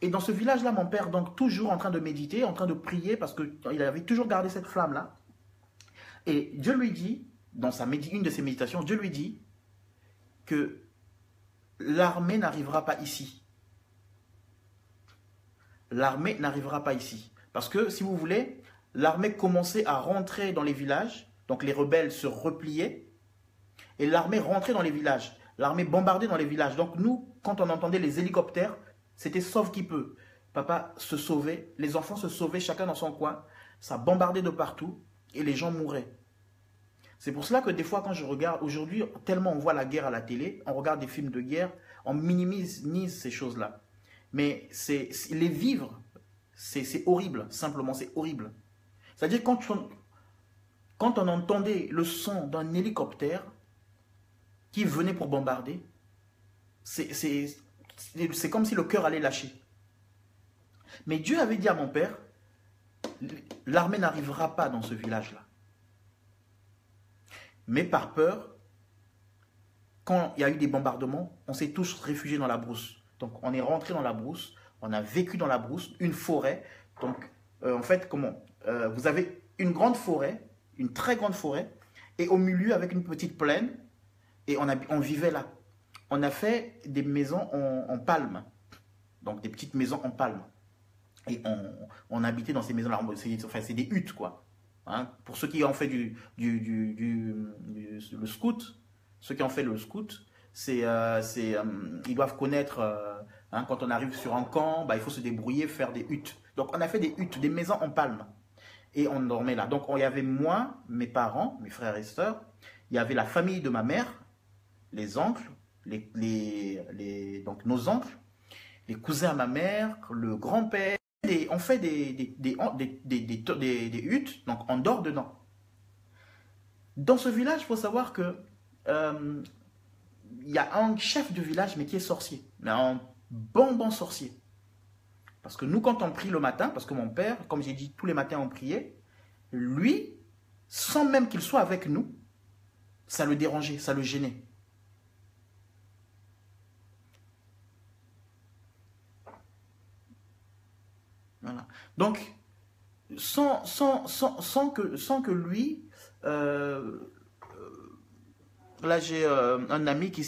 Et dans ce village-là, mon père, donc, toujours en train de méditer, en train de prier, parce qu'il avait toujours gardé cette flamme-là. Et Dieu lui dit, dans une de ses méditations, Dieu lui dit que l'armée n'arrivera pas ici. L'armée n'arrivera pas ici. Parce que, si vous voulez, l'armée commençait à rentrer dans les villages, donc les rebelles se repliaient, et l'armée rentrait dans les villages, l'armée bombardait dans les villages. Donc nous, quand on entendait les hélicoptères, c'était sauve qui peut. Papa se sauvait, les enfants se sauvaient chacun dans son coin, ça bombardait de partout, et les gens mouraient. C'est pour cela que des fois, quand je regarde, aujourd'hui, tellement on voit la guerre à la télé, on regarde des films de guerre, on minimise ces choses-là. Mais les vivre, c'est horrible, simplement, c'est horrible. C'est-à-dire quand on entendait le son d'un hélicoptère qui venait pour bombarder, c'est comme si le cœur allait lâcher. Mais Dieu avait dit à mon père, l'armée n'arrivera pas dans ce village-là. Mais par peur, quand il y a eu des bombardements, on s'est tous réfugiés dans la brousse. Donc on est rentré dans la brousse, on a vécu dans la brousse, une forêt. Donc en fait, vous avez une grande forêt, une très grande forêt, et au milieu avec une petite plaine, et on vivait là. On a fait des maisons en palme, donc des petites maisons en palme. Et on habitait dans ces maisons-là, c'est des huttes quoi. Hein, pour ceux qui ont fait le scout, ceux qui ont fait le scout, ils doivent connaître, hein, quand on arrive sur un camp, bah, il faut se débrouiller, faire des huttes. Donc on a fait des huttes, des maisons en palme. Et on dormait là. Donc il y avait moi, mes parents, mes frères et sœurs, il y avait la famille de ma mère, les oncles, donc nos oncles, les cousins à ma mère, le grand-père. On fait des huttes, donc on dort dedans. Dans ce village, il faut savoir que il y a un chef de village, mais qui est sorcier. Mais un bon sorcier. Parce que nous, quand on prie le matin, parce que mon père, comme j'ai dit, tous les matins on priait, lui, sans même qu'il soit avec nous, ça le dérangeait, ça le gênait. Voilà. Donc, sans que lui, là j'ai un ami qui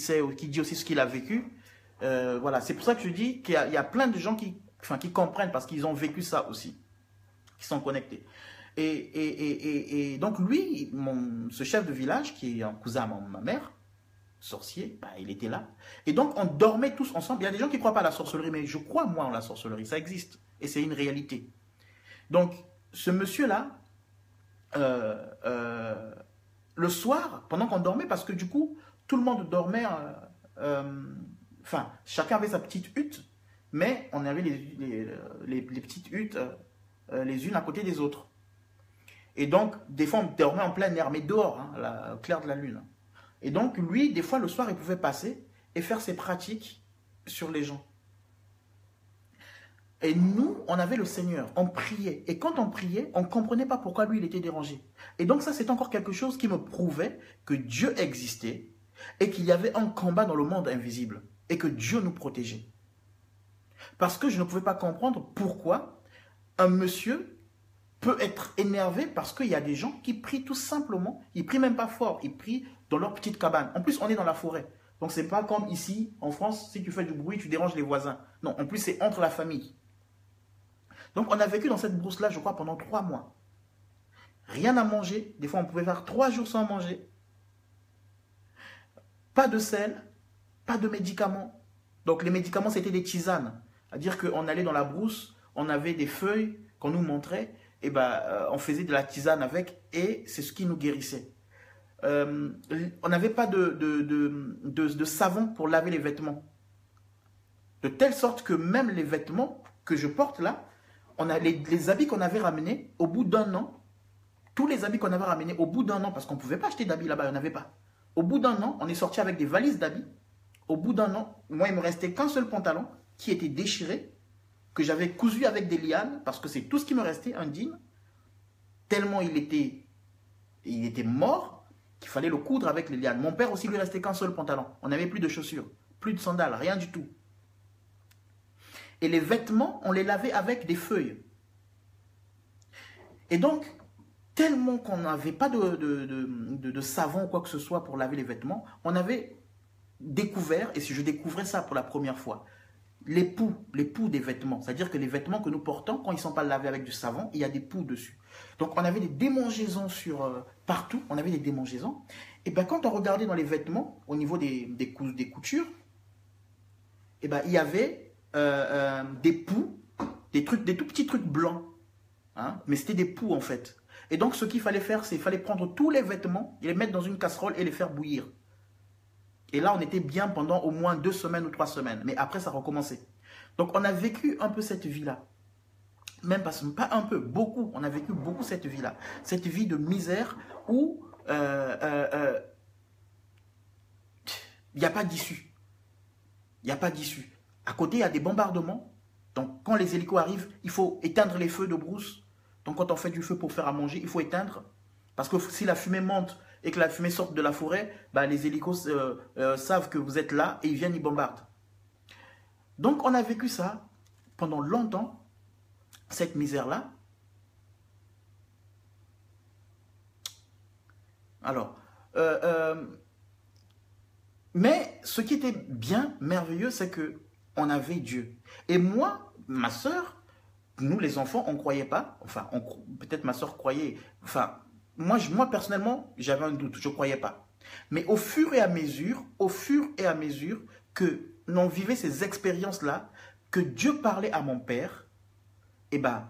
dit aussi ce qu'il a vécu. Voilà, c'est pour ça que je dis qu'il y a plein de gens qui comprennent parce qu'ils ont vécu ça aussi, qui sont connectés. Et donc lui, ce chef de village, qui est un cousin à ma mère, sorcier, bah, il était là. Et donc on dormait tous ensemble. Il y a des gens qui ne croient pas à la sorcellerie, mais je crois moi en la sorcellerie, ça existe. Et c'est une réalité. Donc, ce monsieur-là, le soir, pendant qu'on dormait, parce que du coup, tout le monde dormait, chacun avait sa petite hutte, mais on avait les petites huttes les unes à côté des autres. Et donc, des fois, on dormait en plein air, mais dehors, hein, au clair de la lune. Et donc, lui, des fois, le soir, il pouvait passer et faire ses pratiques sur les gens. Et nous, on avait le Seigneur, on priait. Et quand on priait, on ne comprenait pas pourquoi lui, il était dérangé. Et donc ça, c'est encore quelque chose qui me prouvait que Dieu existait et qu'il y avait un combat dans le monde invisible et que Dieu nous protégeait. Parce que je ne pouvais pas comprendre pourquoi un monsieur peut être énervé parce qu'il y a des gens qui prient tout simplement, ils prient même pas fort, ils prient dans leur petite cabane. En plus, on est dans la forêt. Donc, ce n'est pas comme ici, en France, si tu fais du bruit, tu déranges les voisins. Non, en plus, c'est entre la famille. Donc, on a vécu dans cette brousse-là, je crois, pendant 3 mois. Rien à manger. Des fois, on pouvait faire 3 jours sans manger. Pas de sel, pas de médicaments. Donc, les médicaments, c'était des tisanes. C'est-à-dire qu'on allait dans la brousse, on avait des feuilles qu'on nous montrait, et on faisait de la tisane avec, et c'est ce qui nous guérissait. On n'avait pas de savon pour laver les vêtements. De telle sorte que même les vêtements que je porte là, on a les habits qu'on avait ramenés au bout d'un an, tous les habits qu'on avait ramenés au bout d'un an, parce qu'on ne pouvait pas acheter d'habits là-bas, il n'y en avait pas. Au bout d'un an, on est sorti avec des valises d'habits. Au bout d'un an, moi, il ne me restait qu'un seul pantalon qui était déchiré, que j'avais cousu avec des lianes, parce que c'est tout ce qui me restait, un jean, tellement il était mort, qu'il fallait le coudre avec les lianes. Mon père aussi, lui restait qu'un seul pantalon. On n'avait plus de chaussures, plus de sandales, rien du tout. Et les vêtements, on les lavait avec des feuilles. Et donc, tellement qu'on n'avait pas de savon ou quoi que ce soit pour laver les vêtements, on avait découvert, et si je découvrais ça pour la première fois, l'époux des vêtements. C'est-à-dire que les vêtements que nous portons, quand ils ne sont pas lavés avec du savon, il y a des poux dessus. Donc, on avait des démangeaisons partout. On avait des démangeaisons. Et bien, quand on regardait dans les vêtements, au niveau des coutures, et ben, il y avait des poux, des tout petits trucs blancs. Hein, mais c'était des poux, en fait. Et donc, ce qu'il fallait faire, c'est qu'il fallait prendre tous les vêtements, et les mettre dans une casserole et les faire bouillir. Et là, on était bien pendant au moins 2 semaines ou 3 semaines. Mais après, ça recommençait. Donc, on a vécu un peu cette vie-là. Même pas un peu, beaucoup. On a vécu beaucoup cette vie-là. Cette vie de misère où il n'y a pas d'issue. Il n'y a pas d'issue. À côté, il y a des bombardements. Donc, quand les hélicos arrivent, il faut éteindre les feux de brousse. Donc, quand on fait du feu pour faire à manger, il faut éteindre. Parce que si la fumée monte et que la fumée sorte de la forêt, bah, les hélicos savent que vous êtes là et ils viennent, ils bombardent. Donc, on a vécu ça pendant longtemps, cette misère-là. Alors, mais ce qui était bien, merveilleux, c'est qu'on avait Dieu. Et moi, ma soeur, nous les enfants, on ne croyait pas. Enfin, peut-être ma soeur croyait. Enfin, moi personnellement, j'avais un doute, je ne croyais pas. Mais au fur et à mesure que l'on vivait ces expériences-là, que Dieu parlait à mon père, eh ben,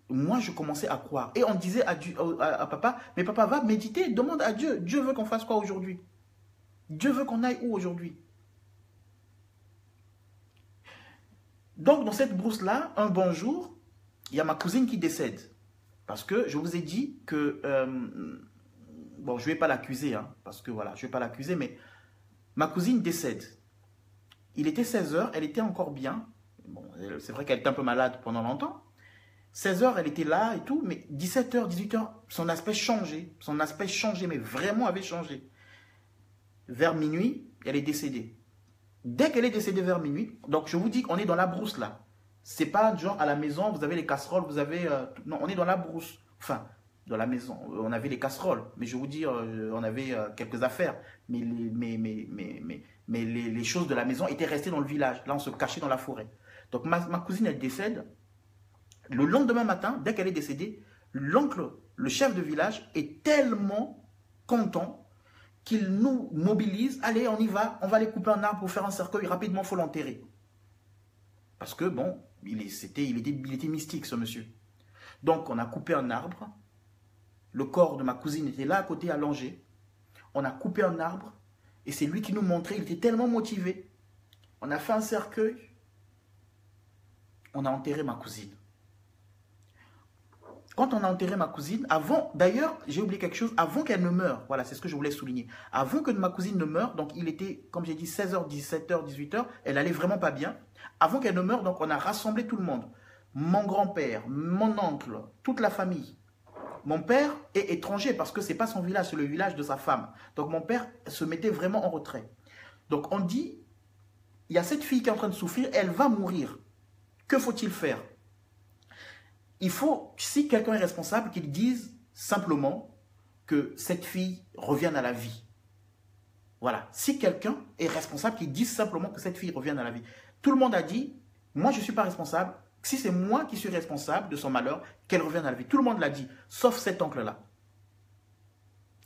moi je commençais à croire. Et on disait à papa, mais papa, va méditer, demande à Dieu. Dieu veut qu'on fasse quoi aujourd'hui? Dieu veut qu'on aille où aujourd'hui? Donc, dans cette brousse-là, un bon jour, il y a ma cousine qui décède. Parce que je vous ai dit que... bon, je ne vais pas l'accuser, hein, parce que voilà, je ne vais pas l'accuser, mais ma cousine décède. Il était 16 h, elle était encore bien. Bon, c'est vrai qu'elle était un peu malade pendant longtemps. 16 h, elle était là et tout, mais 17 h, 18 h, son aspect changeait. Son aspect changeait, mais vraiment avait changé. Vers minuit, elle est décédée. Dès qu'elle est décédée vers minuit, donc je vous dis qu'on est dans la brousse là. C'est pas genre à la maison, vous avez les casseroles, vous avez... non, on est dans la brousse. Enfin, dans la maison, on avait les casseroles. Mais je vous dis, on avait quelques affaires. Mais les choses de la maison étaient restées dans le village. Là, on se cachait dans la forêt. Donc ma cousine, elle décède. Le lendemain matin, dès qu'elle est décédée, l'oncle, le chef de village, est tellement content qu'il nous mobilise. Allez, on y va, on va aller couper un arbre pour faire un cercueil. Rapidement, il faut l'enterrer. Parce que, bon, il était mystique, ce monsieur. Donc, on a coupé un arbre. Le corps de ma cousine était là, à côté, allongé. On a coupé un arbre. Et c'est lui qui nous montrait. Il était tellement motivé. On a fait un cercueil. On a enterré ma cousine. Quand on a enterré ma cousine, avant, d'ailleurs, j'ai oublié quelque chose, avant qu'elle ne meure, voilà, c'est ce que je voulais souligner. Avant que ma cousine ne meure, donc il était, comme j'ai dit, 16 h, 17 h, 18 h, elle allait vraiment pas bien. Avant qu'elle ne meure, donc on a rassemblé tout le monde. Mon grand-père, mon oncle, toute la famille. Mon père est étranger parce que ce n'est pas son village, c'est le village de sa femme. Donc mon père se mettait vraiment en retrait. Donc on dit, il y a cette fille qui est en train de souffrir, elle va mourir. Que faut-il faire? Il faut, si quelqu'un est responsable, qu'il dise simplement que cette fille revienne à la vie. Voilà. Si quelqu'un est responsable, qu'il dise simplement que cette fille revienne à la vie. Tout le monde a dit, moi je ne suis pas responsable. Si c'est moi qui suis responsable de son malheur, qu'elle revienne à la vie. Tout le monde l'a dit, sauf cet oncle-là.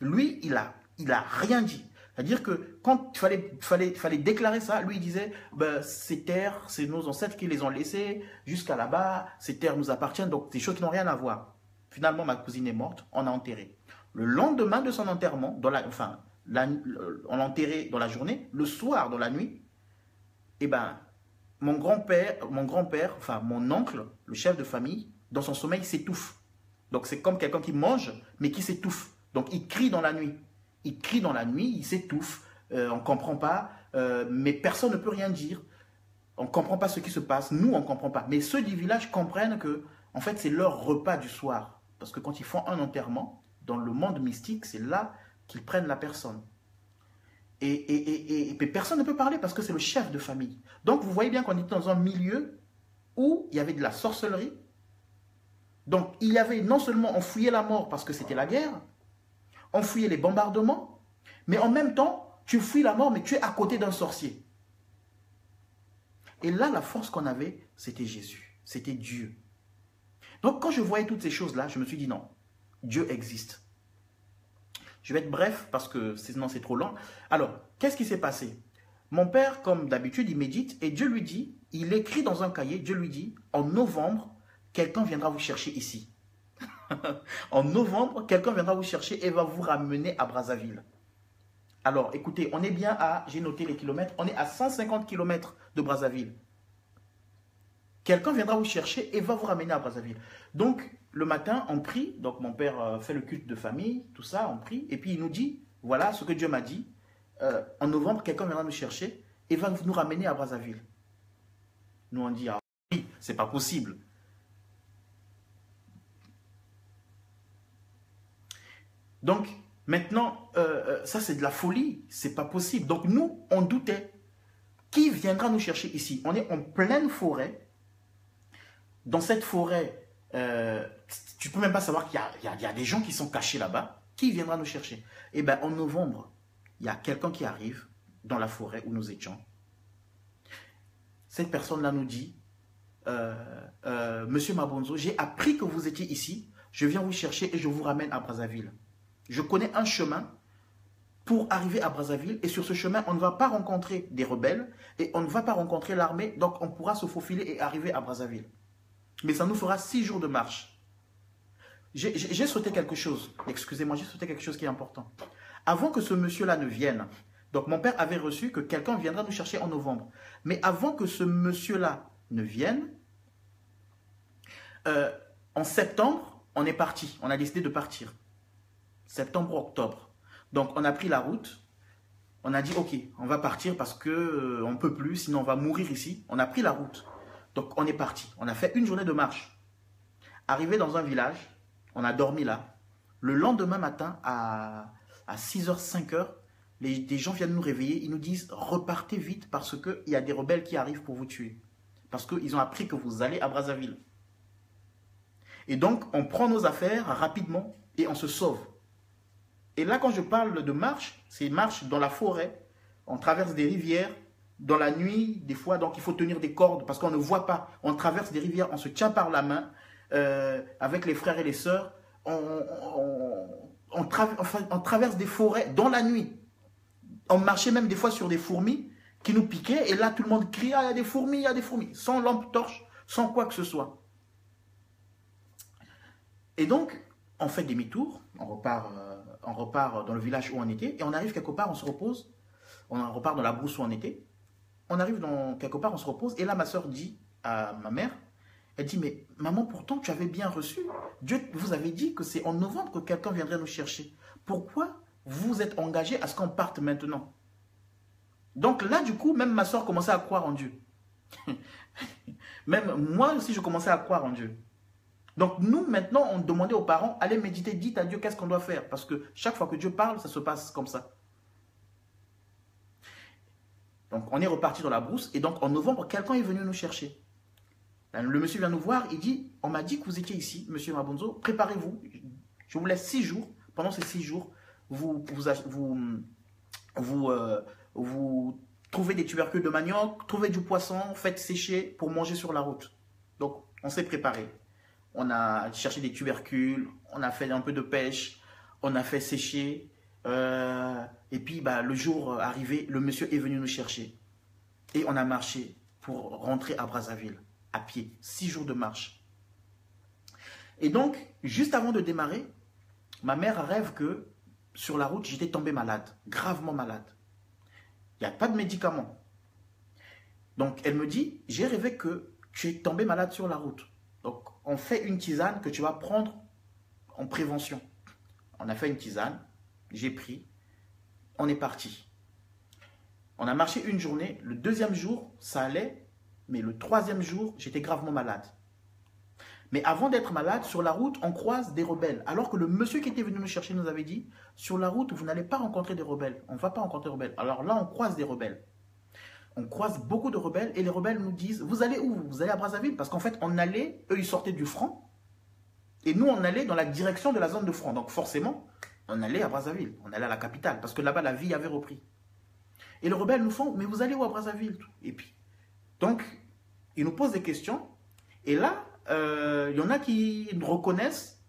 Lui, il a rien dit. C'est-à-dire que quand il fallait déclarer ça, lui il disait, ben, ces terres, c'est nos ancêtres qui les ont laissées jusqu'à là-bas, ces terres nous appartiennent, donc des choses qui n'ont rien à voir. Finalement, ma cousine est morte, on a enterré. Le lendemain de son enterrement, on l'a enterré dans la journée, le soir, dans la nuit, eh ben, mon grand-père, enfin mon oncle, le chef de famille, dans son sommeil, il s'étouffe. Donc c'est comme quelqu'un qui mange, mais qui s'étouffe. Donc il crie dans la nuit. Il crie dans la nuit, il s'étouffe, on ne comprend pas, mais personne ne peut rien dire. On ne comprend pas ce qui se passe, nous on ne comprend pas. Mais ceux du village comprennent que, en fait, c'est leur repas du soir. Parce que quand ils font un enterrement, dans le monde mystique, c'est là qu'ils prennent la personne. Et personne ne peut parler parce que c'est le chef de famille. Donc vous voyez bien qu'on était dans un milieu où il y avait de la sorcellerie. Donc il y avait non seulement on fouillait la mort parce que c'était la guerre, on fouillait les bombardements, mais en même temps, tu fouilles la mort, mais tu es à côté d'un sorcier. Et là, la force qu'on avait, c'était Jésus, c'était Dieu. Donc, quand je voyais toutes ces choses-là, je me suis dit non, Dieu existe. Je vais être bref parce que sinon c'est trop long. Alors, qu'est-ce qui s'est passé? Mon père, comme d'habitude, il médite et Dieu lui dit, il écrit dans un cahier, Dieu lui dit, en novembre, quelqu'un viendra vous chercher ici. En novembre, quelqu'un viendra vous chercher et va vous ramener à Brazzaville. Alors, écoutez, on est bien à, j'ai noté les kilomètres, on est à 150 km de Brazzaville. Quelqu'un viendra vous chercher et va vous ramener à Brazzaville. Donc, le matin, on prie. Donc, mon père fait le culte de famille, tout ça, on prie. Et puis, il nous dit, voilà ce que Dieu m'a dit. En novembre, quelqu'un viendra nous chercher et va nous ramener à Brazzaville. Nous, on dit, ah oui, c'est pas possible. Donc, maintenant, ça, c'est de la folie. C'est pas possible. Donc, nous, on doutait. Qui viendra nous chercher ici? On est en pleine forêt. Dans cette forêt, tu ne peux même pas savoir qu'il y a des gens qui sont cachés là-bas. Qui viendra nous chercher? Eh bien, en novembre, il y a quelqu'un qui arrive dans la forêt où nous étions. Cette personne-là nous dit, Monsieur Mabonzo, j'ai appris que vous étiez ici. Je viens vous chercher et je vous ramène à Brazzaville. Je connais un chemin pour arriver à Brazzaville. Et sur ce chemin, on ne va pas rencontrer des rebelles et on ne va pas rencontrer l'armée. Donc, on pourra se faufiler et arriver à Brazzaville. Mais ça nous fera 6 jours de marche. J'ai sauté quelque chose. Excusez-moi, j'ai sauté quelque chose qui est important. Avant que ce monsieur-là ne vienne, donc mon père avait reçu que quelqu'un viendra nous chercher en novembre. Mais avant que ce monsieur-là ne vienne, en septembre, on est parti. On a décidé de partir. Septembre, octobre. Donc, on a pris la route. On a dit, ok, on va partir parce qu'on ne peut plus, sinon on va mourir ici. On a pris la route. Donc, on est parti. On a fait une journée de marche. Arrivé dans un village, on a dormi là. Le lendemain matin, à 6h, 5h, des gens viennent nous réveiller. Ils nous disent, repartez vite parce qu'il y a des rebelles qui arrivent pour vous tuer. Parce qu'ils ont appris que vous allez à Brazzaville. Et donc, on prend nos affaires rapidement et on se sauve. Et là, quand je parle de marche, c'est marche dans la forêt. On traverse des rivières. Dans la nuit, des fois, donc il faut tenir des cordes parce qu'on ne voit pas. On traverse des rivières, on se tient par la main avec les frères et les sœurs. On traverse des forêts dans la nuit. On marchait même des fois sur des fourmis qui nous piquaient. Et là, tout le monde crie, ah, il y a des fourmis, il y a des fourmis. Sans lampe torche, sans quoi que ce soit. Et donc, on fait demi-tour. On repart dans le village où on était. Et on arrive quelque part, on se repose. On repart dans la brousse où on était. On arrive dans quelque part, on se repose. Et là, ma soeur dit à ma mère, elle dit, mais maman, pourtant, tu avais bien reçu. Dieu vous avait dit que c'est en novembre que quelqu'un viendrait nous chercher. Pourquoi vous êtes engagés à ce qu'on parte maintenant? Donc là, du coup, même ma soeur commençait à croire en Dieu. Même moi aussi, je commençais à croire en Dieu. Donc nous, maintenant, on demandait aux parents, allez méditer, dites à Dieu qu'est-ce qu'on doit faire. Parce que chaque fois que Dieu parle, ça se passe comme ça. Donc, on est reparti dans la brousse. Et donc, en novembre, quelqu'un est venu nous chercher. Le monsieur vient nous voir. Il dit, on m'a dit que vous étiez ici, monsieur Mabonzo. Préparez-vous. Je vous laisse 6 jours. Pendant ces 6 jours, vous trouvez des tubercules de manioc, trouvez du poisson, faites sécher pour manger sur la route. Donc, on s'est préparé. On a cherché des tubercules. On a fait un peu de pêche. On a fait sécher. Et puis, le jour arrivé, le monsieur est venu nous chercher. Et on a marché pour rentrer à Brazzaville, à pied. 6 jours de marche. Et donc, juste avant de démarrer, ma mère rêve que sur la route, j'étais tombé malade, gravement malade. Il n'y a pas de médicaments. Donc, elle me dit, j'ai rêvé que tu es tombé malade sur la route. Donc, on fait une tisane que tu vas prendre en prévention. On a fait une tisane. J'ai pris, on est parti. On a marché une journée, le 2e jour, ça allait, mais le 3e jour, j'étais gravement malade. Mais avant d'être malade, sur la route, on croise des rebelles. Alors que le monsieur qui était venu nous chercher nous avait dit, sur la route, vous n'allez pas rencontrer des rebelles. On ne va pas rencontrer des rebelles. Alors là, on croise des rebelles. On croise beaucoup de rebelles et les rebelles nous disent, vous allez où? Vous allez à Brazzaville? Parce qu'en fait, on allait, eux, ils sortaient du front. Et nous, on allait dans la direction de la zone de front. Donc forcément, on allait à Brazzaville, on allait à la capitale, parce que là-bas, la vie avait repris. Et les rebelles nous font, mais vous allez où à Brazzaville? Et puis, Donc, il nous pose des questions. Et là, il y en a qui nous reconnaissent,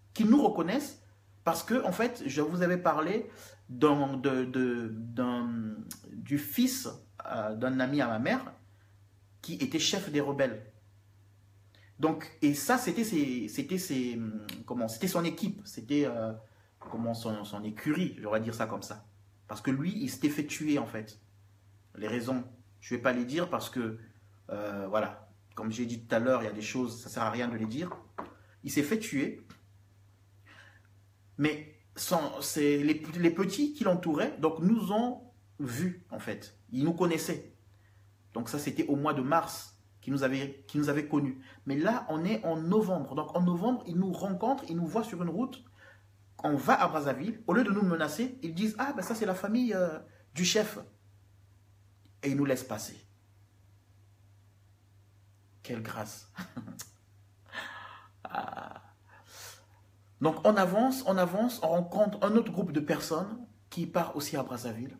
parce que, en fait, je vous avais parlé du fils d'un ami à ma mère qui était chef des rebelles. Donc, et ça, c'était son équipe, c'était son écurie, j'aurais dire ça comme ça. Parce que lui, il s'était fait tuer, en fait. Les raisons, je ne vais pas les dire parce que, voilà, comme j'ai dit tout à l'heure, il y a des choses, ça ne sert à rien de les dire. Il s'est fait tuer, mais les petits qui l'entouraient, donc nous ont vus, en fait. Ils nous connaissaient. Donc ça, c'était au mois de mars qu'ils nous avaient connus. Mais là, on est en novembre. Donc en novembre, ils nous rencontrent, ils nous voient sur une route. On va à Brazzaville. Au lieu de nous menacer, ils disent « Ah, ben ça, c'est la famille du chef. » Et ils nous laissent passer. Quelle grâce. Ah. Donc on avance, on rencontre un autre groupe de personnes qui part aussi à Brazzaville.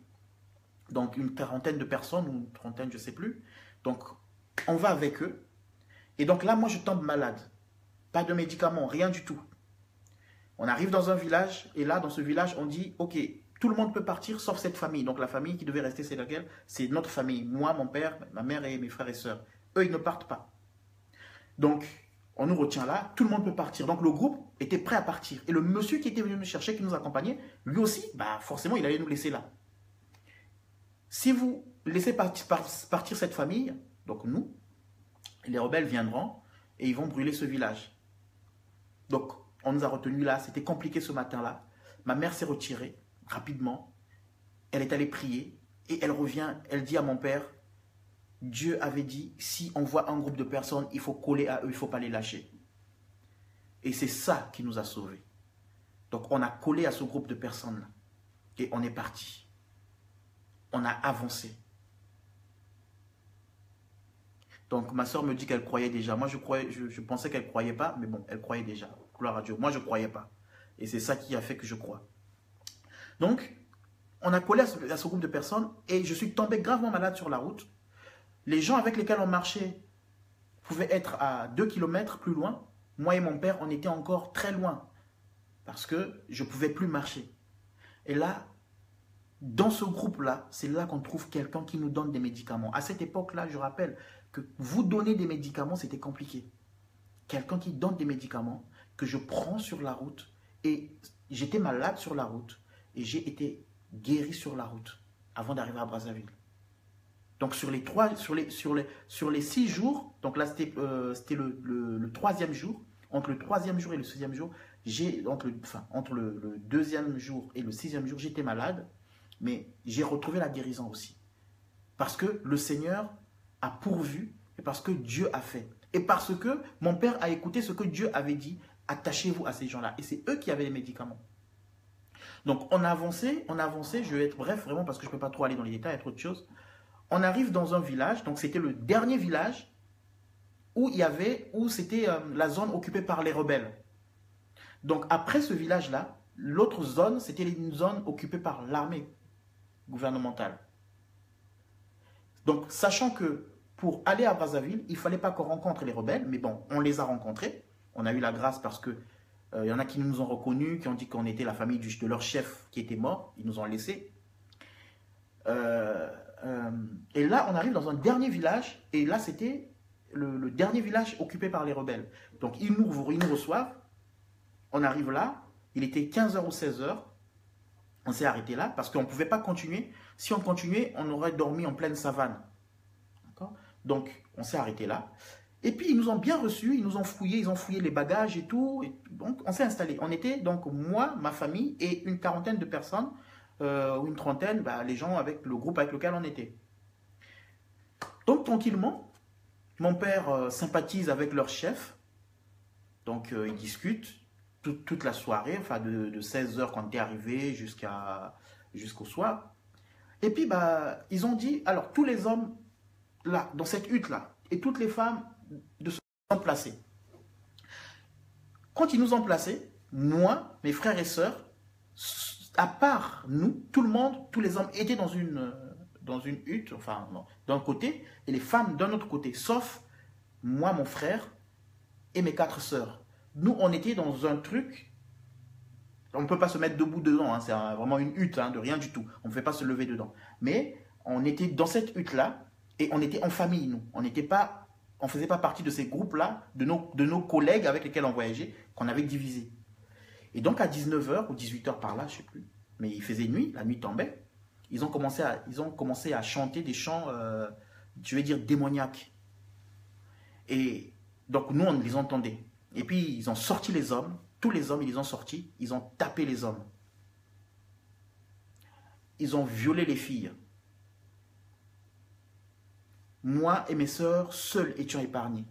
Donc une quarantaine de personnes, ou une trentaine, je ne sais plus. Donc on va avec eux. Et donc là, moi, je tombe malade. Pas de médicaments, rien du tout. On arrive dans un village, et là, dans ce village, on dit, ok, tout le monde peut partir, sauf cette famille. Donc la famille qui devait rester, c'est laquelle? C'est notre famille. Moi, mon père, ma mère et mes frères et sœurs. Eux, ils ne partent pas. Donc, on nous retient là, tout le monde peut partir. Donc le groupe était prêt à partir. Et le monsieur qui était venu nous chercher, qui nous accompagnait, lui aussi, bah, forcément, il allait nous laisser là. Si vous laissez partir cette famille, donc nous, les rebelles viendront et ils vont brûler ce village. Donc, on nous a retenus là, c'était compliqué ce matin-là. Ma mère s'est retirée rapidement, elle est allée prier et elle revient, elle dit à mon père, Dieu avait dit, si on voit un groupe de personnes, il faut coller à eux, il ne faut pas les lâcher. Et c'est ça qui nous a sauvés. Donc, on a collé à ce groupe de personnes-là et on est parti. On a avancé. Donc, ma soeur me dit qu'elle croyait déjà. Moi, je pensais qu'elle ne croyait pas, mais bon, elle croyait déjà. Gloire à Dieu. Moi, je ne croyais pas. Et c'est ça qui a fait que je crois. Donc, on a collé à ce groupe de personnes et je suis tombé gravement malade sur la route. Les gens avec lesquels on marchait pouvaient être à 2 km plus loin. Moi et mon père, on était encore très loin parce que je ne pouvais plus marcher. Et là, dans ce groupe-là, c'est là qu'on trouve quelqu'un qui nous donne des médicaments. À cette époque-là, je rappelle que vous donner des médicaments, c'était compliqué. Quelqu'un qui donne des médicaments que je prends sur la route et j'étais malade sur la route et j'ai été guéri sur la route avant d'arriver à Brazzaville. Donc sur les 6 jours, donc là c'était le 3e jour, entre le 3e jour et le 6e jour, entre le 2e jour et le 6e jour, j'étais malade, mais j'ai retrouvé la guérison aussi. Parce que le Seigneur a pourvu et parce que Dieu a fait. Et parce que mon père a écouté ce que Dieu avait dit, attachez-vous à ces gens-là. Et c'est eux qui avaient les médicaments. Donc on a avancé, je vais être bref vraiment parce que je ne peux pas trop aller dans les détails, il y a trop de choses. On arrive dans un village, donc c'était le dernier village où c'était la zone occupée par les rebelles. Donc après ce village-là, l'autre zone, c'était une zone occupée par l'armée gouvernementale. Donc sachant que pour aller à Brazzaville, il ne fallait pas qu'on rencontre les rebelles, mais bon, on les a rencontrés. On a eu la grâce parce que y en a qui nous ont reconnus, qui ont dit qu'on était la famille de leur chef qui était mort, ils nous ont laissés. Et là, on arrive dans un dernier village, et là, c'était le dernier village occupé par les rebelles. Donc, ils nous reçoivent, on arrive là, il était 15h ou 16h, on s'est arrêté là, parce qu'on ne pouvait pas continuer. Si on continuait, on aurait dormi en pleine savane. Donc, on s'est arrêté là. Et puis, ils nous ont bien reçus, ils nous ont fouillé, ils ont fouillé les bagages et tout. Et donc, on s'est installé. On était, donc, moi, ma famille et une quarantaine de personnes, ou une trentaine, les gens avec le groupe avec lequel on était. Donc tranquillement, mon père sympathise avec leur chef, donc ils discutent toute la soirée, enfin de 16h quand on était arrivé jusqu'au soir. Et puis ils ont dit, alors tous les hommes là, dans cette hutte là, et toutes les femmes de se placer. Quand ils nous ont placés, moi, mes frères et sœurs, à part nous, tout le monde, tous les hommes étaient dans dans une hutte, enfin, d'un côté, et les femmes d'un autre côté, sauf moi, mon frère, et mes 4 sœurs. Nous, on était dans un truc, on ne peut pas se mettre debout dedans, hein, c'est vraiment une hutte, hein, de rien du tout. On ne pouvait pas se lever dedans. Mais on était dans cette hutte-là, et on était en famille, nous. On ne faisait pas partie de ces groupes-là, de nos collègues avec lesquels on voyageait, qu'on avait divisés. Et donc, à 19h ou 18h par là, je ne sais plus, mais il faisait nuit, la nuit tombait, ils ont commencé à chanter des chants, je vais dire, démoniaques. Et donc, nous, on les entendait. Et puis, ils ont sorti les hommes. Tous les hommes, ils les ont sortis. Ils ont tapé les hommes. Ils ont violé les filles. Moi et mes sœurs, seuls étions épargnés.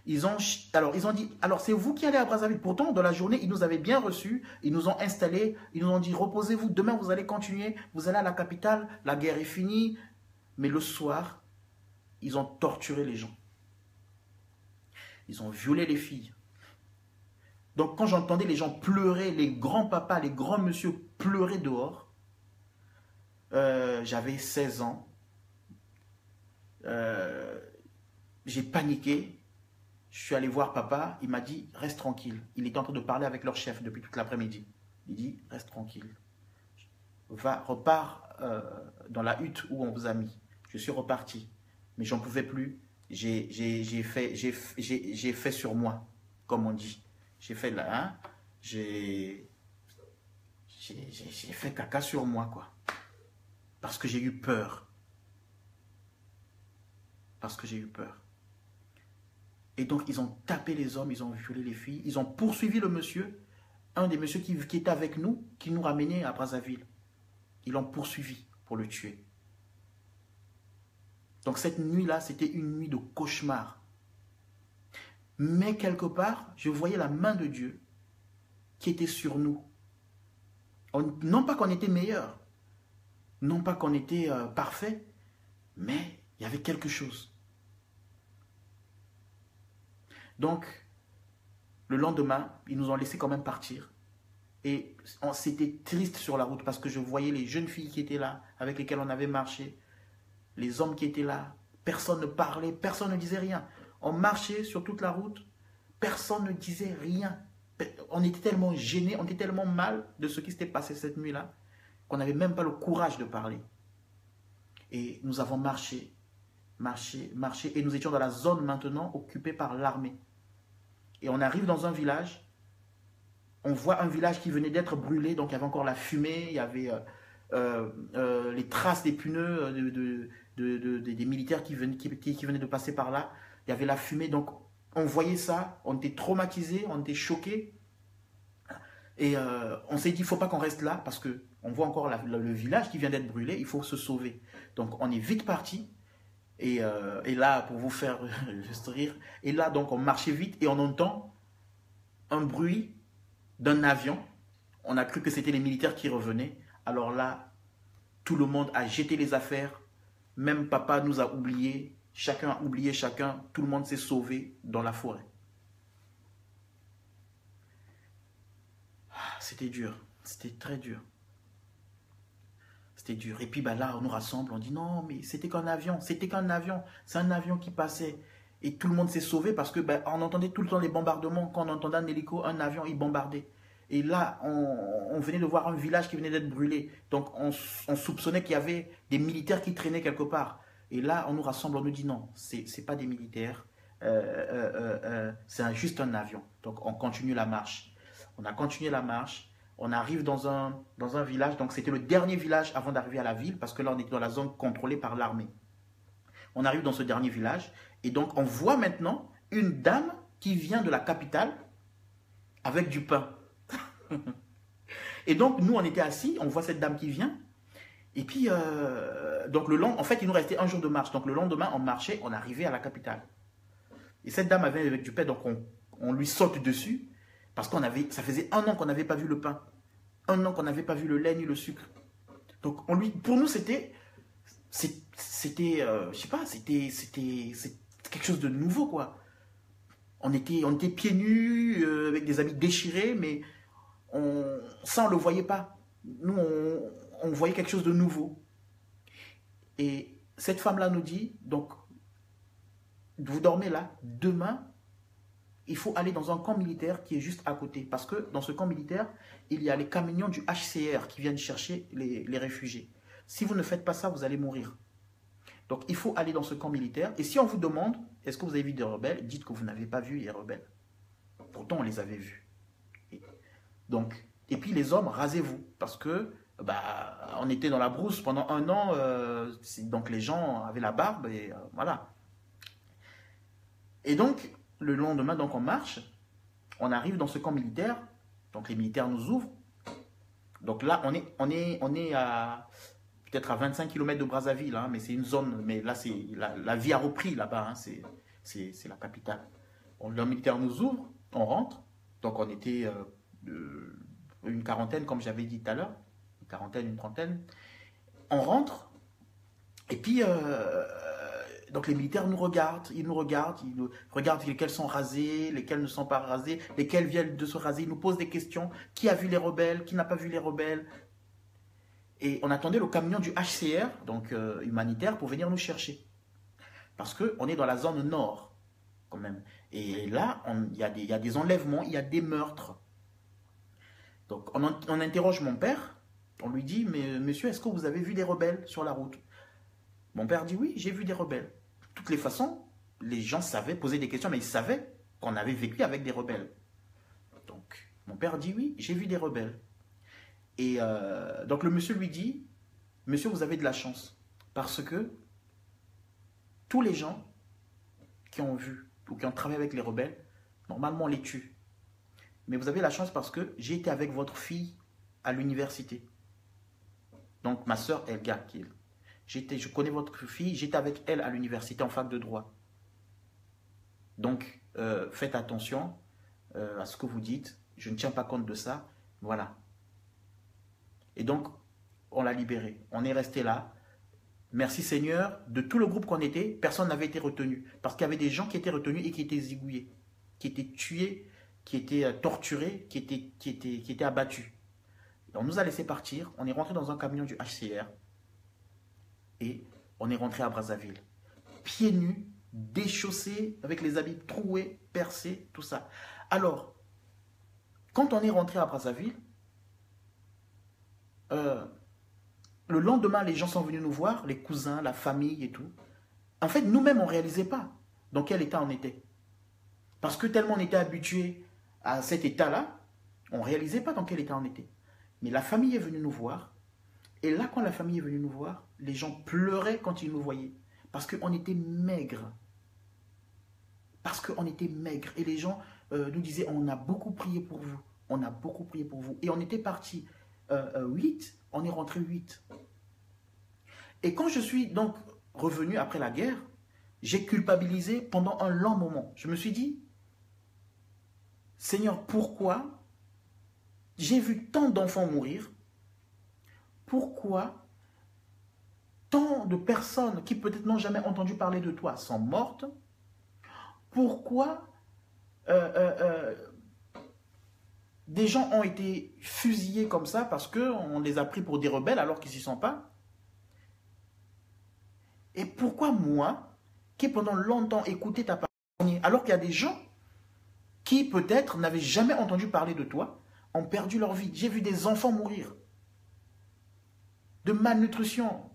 Ils ont dit, alors c'est vous qui allez à Brazzaville. Pourtant, dans la journée, ils nous avaient bien reçus. Ils nous ont installés. Ils nous ont dit, reposez-vous. Demain, vous allez continuer. Vous allez à la capitale. La guerre est finie. Mais le soir, ils ont torturé les gens. Ils ont violé les filles. Donc, quand j'entendais les gens pleurer, les grands-papas, les grands monsieur pleurer dehors, j'avais 16 ans. J'ai paniqué. Je suis allé voir papa. Il m'a dit, reste tranquille. Il était en train de parler avec leur chef depuis toute l'après-midi. Il dit, reste tranquille. Repars dans la hutte où on vous a mis. Je suis reparti. Mais j'en pouvais plus. J'ai fait sur moi, comme on dit. J'ai fait là, hein, j'ai fait caca sur moi, quoi. Parce que j'ai eu peur. Parce que j'ai eu peur. Et donc, ils ont tapé les hommes, ils ont violé les filles, ils ont poursuivi le monsieur, un des messieurs qui était avec nous, qui nous ramenait à Brazzaville. Ils l'ont poursuivi pour le tuer. Donc cette nuit-là, c'était une nuit de cauchemar. Mais quelque part, je voyais la main de Dieu qui était sur nous. Non pas qu'on était meilleur, non pas qu'on était parfait, mais il y avait quelque chose. Donc, le lendemain, ils nous ont laissé quand même partir. Et c'était triste sur la route parce que je voyais les jeunes filles qui étaient là, avec lesquelles on avait marché. Les hommes qui étaient là, personne ne parlait, personne ne disait rien. On marchait sur toute la route, personne ne disait rien. On était tellement gênés, on était tellement mal de ce qui s'était passé cette nuit-là, qu'on n'avait même pas le courage de parler. Et nous avons marché, et nous étions dans la zone maintenant occupée par l'armée. Et on arrive dans un village, on voit un village qui venait d'être brûlé, donc il y avait encore la fumée, il y avait les traces des pneus des militaires qui venaient de passer par là. Il y avait la fumée, donc on voyait ça, on était traumatisés, on était choqués. Et on s'est dit, il ne faut pas qu'on reste là, parce qu'on voit encore le village qui vient d'être brûlé, il faut se sauver. Donc on est vite parti. Et là, pour vous faire juste rire, et là, donc, on marchait vite et on entend un bruit d'un avion. On a cru que c'était les militaires qui revenaient. Alors là, tout le monde a jeté les affaires. Même papa nous a oubliés. Chacun a oublié chacun. Tout le monde s'est sauvé dans la forêt. C'était dur. C'était très dur. C'était dur. Et puis là, on nous rassemble, on dit non, mais c'était qu'un avion, c'était qu'un avion. C'est un avion qui passait. Et tout le monde s'est sauvé parce que on entendait tout le temps les bombardements. Quand on entendait un hélico, un avion, il bombardait. Et là, on venait de voir un village qui venait d'être brûlé. Donc, on soupçonnait qu'il y avait des militaires qui traînaient quelque part. Et là, on nous rassemble, on nous dit non, c'est pas des militaires, c'est juste un avion. Donc, on continue la marche. On a continué la marche. On arrive dans un village, donc c'était le dernier village avant d'arriver à la ville, parce que là on était dans la zone contrôlée par l'armée. On arrive dans ce dernier village, et donc on voit maintenant une dame qui vient de la capitale avec du pain. Et donc nous on était assis, on voit cette dame qui vient, et puis donc en fait il nous restait un jour de marche, donc le lendemain on marchait, on arrivait à la capitale. Et cette dame avait avec du pain, donc on lui saute dessus, parce ça faisait 1 an qu'on n'avait pas vu le pain. 1 an qu'on n'avait pas vu le lait ni le sucre. Donc, pour nous, c'était je sais pas, c'était quelque chose de nouveau, quoi. On était pieds nus, avec des habits déchirés, mais ça, on ne le voyait pas. Nous, on voyait quelque chose de nouveau. Et cette femme-là nous dit, donc, vous dormez là, demain, il faut aller dans un camp militaire qui est juste à côté. Parce que dans ce camp militaire, il y a les camions du HCR qui viennent chercher les réfugiés. Si vous ne faites pas ça, vous allez mourir. Donc, il faut aller dans ce camp militaire. Et si on vous demande, est-ce que vous avez vu des rebelles? Dites que vous n'avez pas vu les rebelles. Pourtant, on les avait vus. Et puis, les hommes, rasez-vous. Parce que, on était dans la brousse pendant 1 an. Donc, les gens avaient la barbe et voilà. Et donc, le lendemain, donc, on marche. On arrive dans ce camp militaire. Donc, les militaires nous ouvrent. Donc là, on est à... peut-être à 25 km de Brazzaville, hein, mais c'est une zone, mais là, la vie a repris là-bas, hein, c'est la capitale. Le militaire nous ouvre, on rentre, donc on était une quarantaine, comme j'avais dit tout à l'heure, une quarantaine, une trentaine. On rentre, et puis, donc les militaires nous regardent, ils nous regardent lesquels sont rasés, lesquels ne sont pas rasés, lesquels viennent de se raser, ils nous posent des questions, qui a vu les rebelles, qui n'a pas vu les rebelles. Et on attendait le camion du HCR, donc humanitaire, pour venir nous chercher. Parce qu'on est dans la zone nord, quand même. Et là, il y a des enlèvements, il y a des meurtres. Donc, on interroge mon père. On lui dit, mais monsieur, est-ce que vous avez vu des rebelles sur la route? Mon père dit, oui, j'ai vu des rebelles. De toutes les façons, les gens savaient poser des questions, mais ils savaient qu'on avait vécu avec des rebelles. Donc, mon père dit, oui, j'ai vu des rebelles. Et donc le monsieur lui dit, monsieur, vous avez de la chance, parce que tous les gens qui ont vu ou qui ont travaillé avec les rebelles, normalement on les tue. Mais vous avez la chance parce que j'ai été avec votre fille à l'université. Donc ma soeur Elga, je connais votre fille, j'étais avec elle à l'université en fac de droit. Donc faites attention à ce que vous dites, je ne tiens pas compte de ça, voilà. Et donc, on l'a libéré. On est resté là. Merci Seigneur. De tout le groupe qu'on était, personne n'avait été retenu. Parce qu'il y avait des gens qui étaient retenus et qui étaient zigouillés, qui étaient tués, qui étaient torturés, qui étaient abattus. Et on nous a laissé partir. On est rentré dans un camion du HCR. Et on est rentré à Brazzaville. Pieds nus, déchaussés, avec les habits troués, percés, tout ça. Alors, quand on est rentré à Brazzaville, le lendemain, les gens sont venus nous voir, les cousins, la famille et tout. En fait, nous-mêmes, on ne réalisait pas dans quel état on était. Parce que tellement on était habitués à cet état-là, on ne réalisait pas dans quel état on était. Mais la famille est venue nous voir. Et là, quand la famille est venue nous voir, les gens pleuraient quand ils nous voyaient. Parce qu'on était maigres. Parce qu'on était maigres. Et les gens nous disaient, on a beaucoup prié pour vous. On a beaucoup prié pour vous. Et on était partis 8, on est rentré 8. Et quand je suis donc revenu après la guerre, j'ai culpabilisé pendant un long moment. Je me suis dit, Seigneur, pourquoi j'ai vu tant d'enfants mourir? Pourquoi tant de personnes qui peut-être n'ont jamais entendu parler de toi sont mortes? Pourquoi des gens ont été fusillés comme ça parce qu'on les a pris pour des rebelles alors qu'ils n'y sont pas? Et pourquoi moi, qui pendant longtemps écouté ta parole, alors qu'il y a des gens qui peut-être n'avaient jamais entendu parler de toi, ont perdu leur vie? J'ai vu des enfants mourir de malnutrition.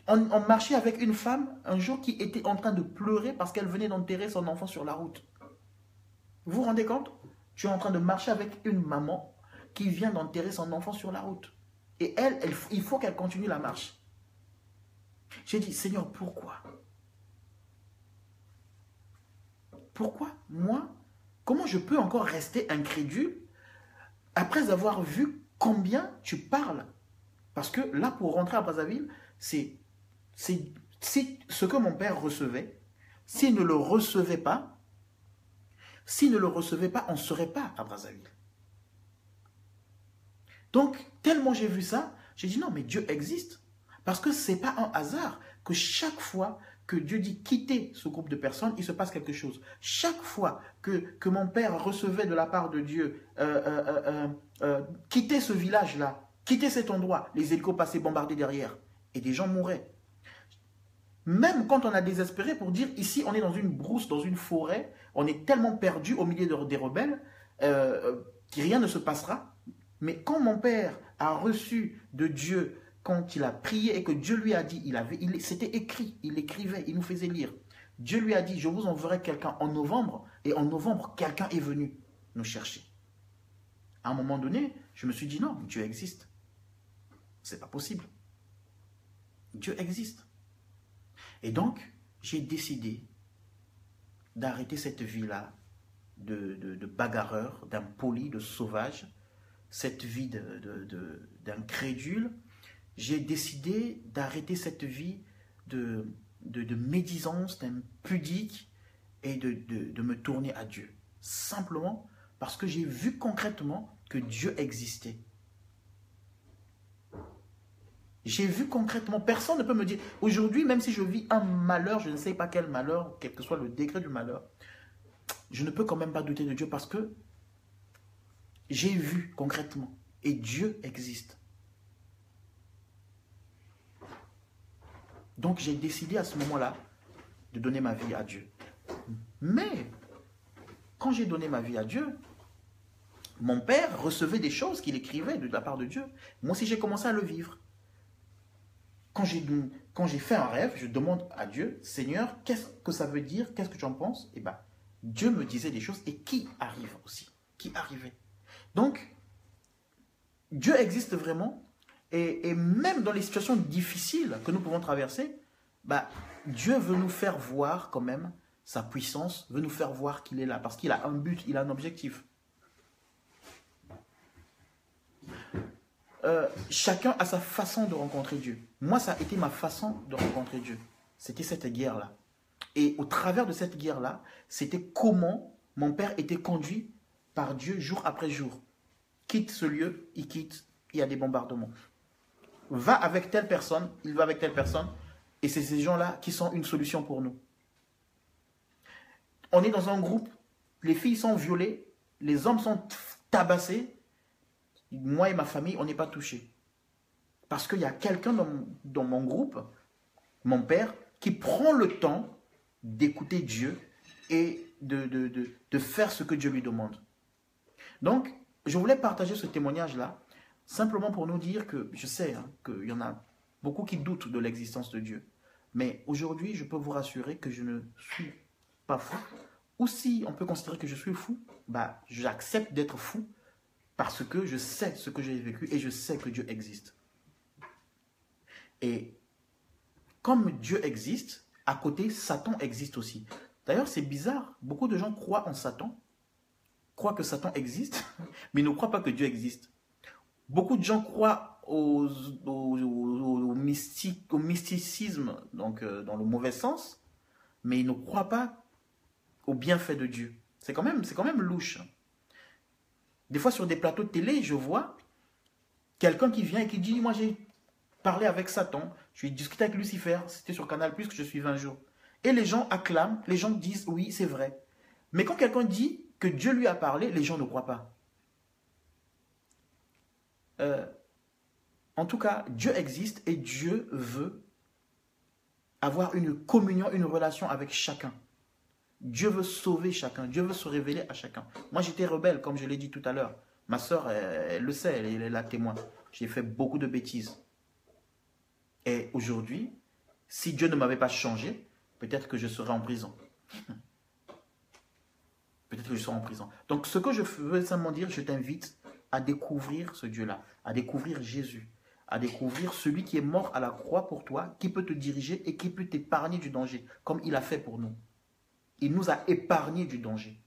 On marchait avec une femme un jour qui était en train de pleurer parce qu'elle venait d'enterrer son enfant sur la route. Vous vous rendez compte? Tu es en train de marcher avec une maman qui vient d'enterrer son enfant sur la route. Et il faut qu'elle continue la marche. J'ai dit, Seigneur, pourquoi? Pourquoi moi? Comment je peux encore rester incrédule après avoir vu combien tu parles? Parce que là, pour rentrer à Brazzaville, c'est ce que mon père recevait. S'il ne le recevait pas, on ne serait pas à Brazzaville. Donc, tellement j'ai vu ça, j'ai dit non, mais Dieu existe. Parce que ce n'est pas un hasard que chaque fois que Dieu dit quitter ce groupe de personnes, il se passe quelque chose. Chaque fois que mon père recevait de la part de Dieu, quitter ce village-là, quitter cet endroit, les hélicos passaient bombarder derrière. et des gens mouraient. Même quand on a désespéré pour dire, ici, on est dans une brousse, dans une forêt, on est tellement perdu au milieu des rebelles, que rien ne se passera. Mais quand mon père a reçu de Dieu, quand il a prié et que Dieu lui a dit, c'était écrit, il écrivait, il nous faisait lire. Dieu lui a dit, je vous enverrai quelqu'un en novembre, et en novembre, quelqu'un est venu nous chercher. À un moment donné, je me suis dit, non, Dieu existe. C'est pas possible. Dieu existe. Et donc, j'ai décidé d'arrêter cette vie-là de bagarreur, d'impoli, de sauvage, cette vie d'incrédule. J'ai décidé d'arrêter cette vie de médisance, d'impudique et de me tourner à Dieu. Simplement parce que j'ai vu concrètement que Dieu existait. J'ai vu concrètement, personne ne peut me dire, aujourd'hui, même si je vis un malheur, je ne sais pas quel malheur, quel que soit le degré du malheur, je ne peux quand même pas douter de Dieu parce que j'ai vu concrètement et Dieu existe. Donc j'ai décidé à ce moment-là de donner ma vie à Dieu. Mais quand j'ai donné ma vie à Dieu, mon père recevait des choses qu'il écrivait de la part de Dieu. Moi aussi j'ai commencé à le vivre. Quand j'ai fait un rêve, je demande à Dieu, Seigneur, qu'est-ce que ça veut dire? Qu'est-ce que tu en penses? Et bien, Dieu me disait des choses et qui arrive aussi, qui arrivait. Donc, Dieu existe vraiment et même dans les situations difficiles que nous pouvons traverser, bah, Dieu veut nous faire voir quand même sa puissance, veut nous faire voir qu'il est là parce qu'il a un but, il a un objectif. Chacun a sa façon de rencontrer Dieu. Moi, ça a été ma façon de rencontrer Dieu. C'était cette guerre-là. Et au travers de cette guerre-là, c'était comment mon père était conduit par Dieu jour après jour. Quitte ce lieu, il quitte, il y a des bombardements. Va avec telle personne, il va avec telle personne. Et c'est ces gens-là qui sont une solution pour nous. On est dans un groupe, les filles sont violées, les hommes sont tabassés. Moi et ma famille, on n'est pas touchés. Parce qu'il y a quelqu'un dans mon groupe, mon père, qui prend le temps d'écouter Dieu et de faire ce que Dieu lui demande. Donc, je voulais partager ce témoignage-là, simplement pour nous dire que, je sais qu'il y en a beaucoup qui doutent de l'existence de Dieu. Mais aujourd'hui, je peux vous rassurer que je ne suis pas fou. Ou si on peut considérer que je suis fou, bah, j'accepte d'être fou, parce que je sais ce que j'ai vécu et je sais que Dieu existe. Et comme Dieu existe, à côté, Satan existe aussi. D'ailleurs, c'est bizarre. Beaucoup de gens croient en Satan, croient que Satan existe, mais ne croient pas que Dieu existe. Beaucoup de gens croient au mysticisme, donc dans le mauvais sens, mais ils ne croient pas au bienfait de Dieu. C'est quand même louche. Des fois, sur des plateaux de télé, je vois quelqu'un qui vient et qui dit, moi j'ai parlé avec Satan, j'ai discuté avec Lucifer, c'était sur Canal+, que je suivais un jour. Et les gens acclament, les gens disent, oui, c'est vrai. Mais quand quelqu'un dit que Dieu lui a parlé, les gens ne croient pas. En tout cas, Dieu existe et Dieu veut avoir une communion, une relation avec chacun. Dieu veut sauver chacun, Dieu veut se révéler à chacun. Moi, j'étais rebelle, comme je l'ai dit tout à l'heure. Ma soeur, elle le sait, elle est la témoin. J'ai fait beaucoup de bêtises. Et aujourd'hui, si Dieu ne m'avait pas changé, peut-être que je serais en prison. Peut-être que je serais en prison. Donc, ce que je veux simplement dire, je t'invite à découvrir ce Dieu-là, à découvrir Jésus, à découvrir celui qui est mort à la croix pour toi, qui peut te diriger et qui peut t'épargner du danger, comme il a fait pour nous. Il nous a épargnés du danger.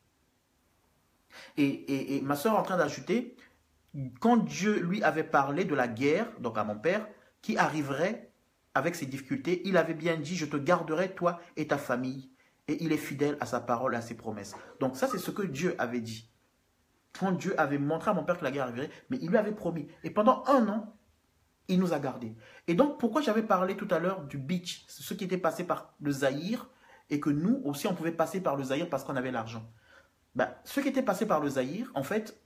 Et ma soeur est en train d'ajouter, quand Dieu lui avait parlé de la guerre, donc à mon père, qui arriverait avec ses difficultés, il avait bien dit, je te garderai toi et ta famille. Et il est fidèle à sa parole, à ses promesses. Donc ça, c'est ce que Dieu avait dit. Quand Dieu avait montré à mon père que la guerre arriverait, mais il lui avait promis. Et pendant 1 an, il nous a gardés. Et donc, pourquoi j'avais parlé tout à l'heure du beach, ceux qui étaient passés par le Zaïre, et que nous aussi, on pouvait passer par le Zaïre parce qu'on avait l'argent. Ben, ceux qui étaient passés par le Zaïre, en fait,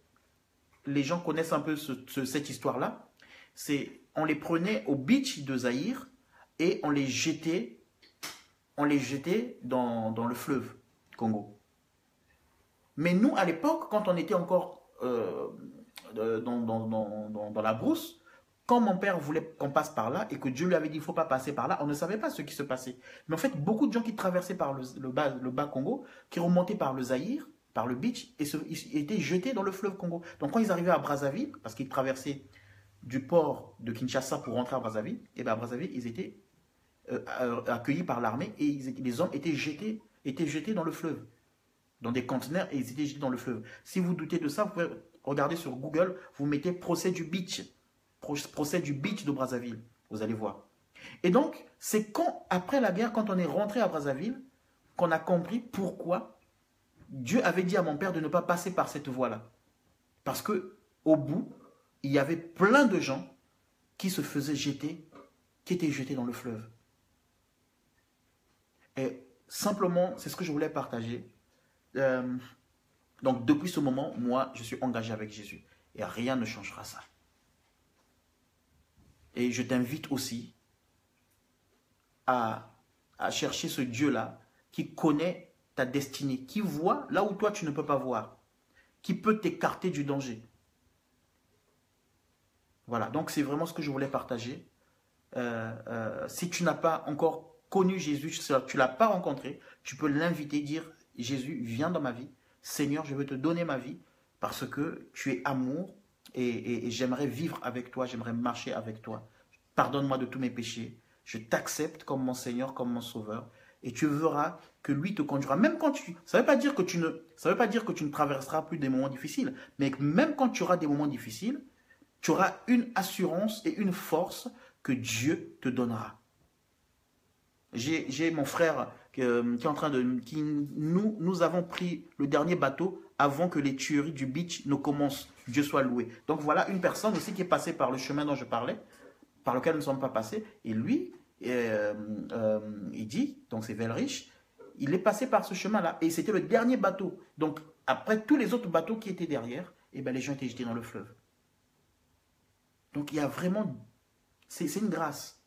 les gens connaissent un peu cette histoire-là. on les prenait au beach de Zaïre et on les jetait dans le fleuve Congo. Mais nous, à l'époque, quand on était encore dans la brousse, quand mon père voulait qu'on passe par là et que Dieu lui avait dit qu'il ne faut pas passer par là, on ne savait pas ce qui se passait. Mais en fait, beaucoup de gens qui traversaient par le bas Congo, qui remontaient par le Zaïre, par le beach, et étaient jetés dans le fleuve Congo. Donc quand ils arrivaient à Brazzaville, parce qu'ils traversaient du port de Kinshasa pour rentrer à Brazzaville, et bien à Brazzaville, ils étaient accueillis par l'armée et les hommes étaient jetés dans le fleuve, dans des conteneurs, et ils étaient jetés dans le fleuve. Si vous doutez de ça, vous pouvez regarder sur Google, vous mettez procès du beach de Brazzaville, vous allez voir. Et donc, c'est après la guerre, quand on est rentré à Brazzaville, qu'on a compris pourquoi Dieu avait dit à mon père de ne pas passer par cette voie-là. Parce que au bout, il y avait plein de gens qui se faisaient jeter, qui étaient jetés dans le fleuve. Et simplement, c'est ce que je voulais partager. Donc, depuis ce moment, moi, je suis engagé avec Jésus. Et rien ne changera ça. Et je t'invite aussi à chercher ce Dieu-là qui connaît ta destinée, qui voit là où toi tu ne peux pas voir, qui peut t'écarter du danger. Voilà, donc c'est vraiment ce que je voulais partager. Si tu n'as pas encore connu Jésus, tu ne l'as pas rencontré, tu peux l'inviter, dire « Jésus, viens dans ma vie. Seigneur, je veux te donner ma vie parce que tu es amour et j'aimerais vivre avec toi, j'aimerais marcher avec toi. Pardonne-moi de tous mes péchés. Je t'accepte comme mon Seigneur, comme mon Sauveur. Et tu verras que lui te conduira. Même quand ça ne veut pas dire que tu ne traverseras plus des moments difficiles, mais même quand tu auras des moments difficiles, tu auras une assurance et une force que Dieu te donnera. J'ai mon frère qui est en train de... Nous avons pris le dernier bateau avant que les tueries du beach ne commencent. Dieu soit loué. Donc voilà une personne aussi qui est passée par le chemin dont je parlais, par lequel nous ne sommes pas passés. Et lui, il dit, donc c'est Velrich, il est passé par ce chemin-là. Et c'était le dernier bateau. Donc après tous les autres bateaux qui étaient derrière, eh ben, les gens étaient jetés dans le fleuve. Donc il y a vraiment... C'est une grâce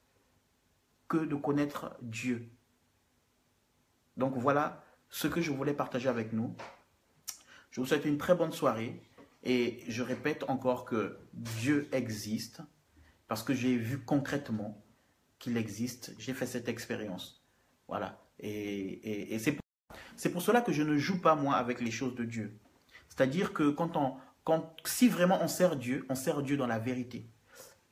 que de connaître Dieu. Donc voilà ce que je voulais partager avec nous. Je vous souhaite une très bonne soirée. Et je répète encore que Dieu existe. Parce que j'ai vu concrètement qu'il existe. J'ai fait cette expérience. Voilà. Et c'est pour cela que je ne joue pas, moi, avec les choses de Dieu. C'est-à-dire que si vraiment on sert Dieu dans la vérité.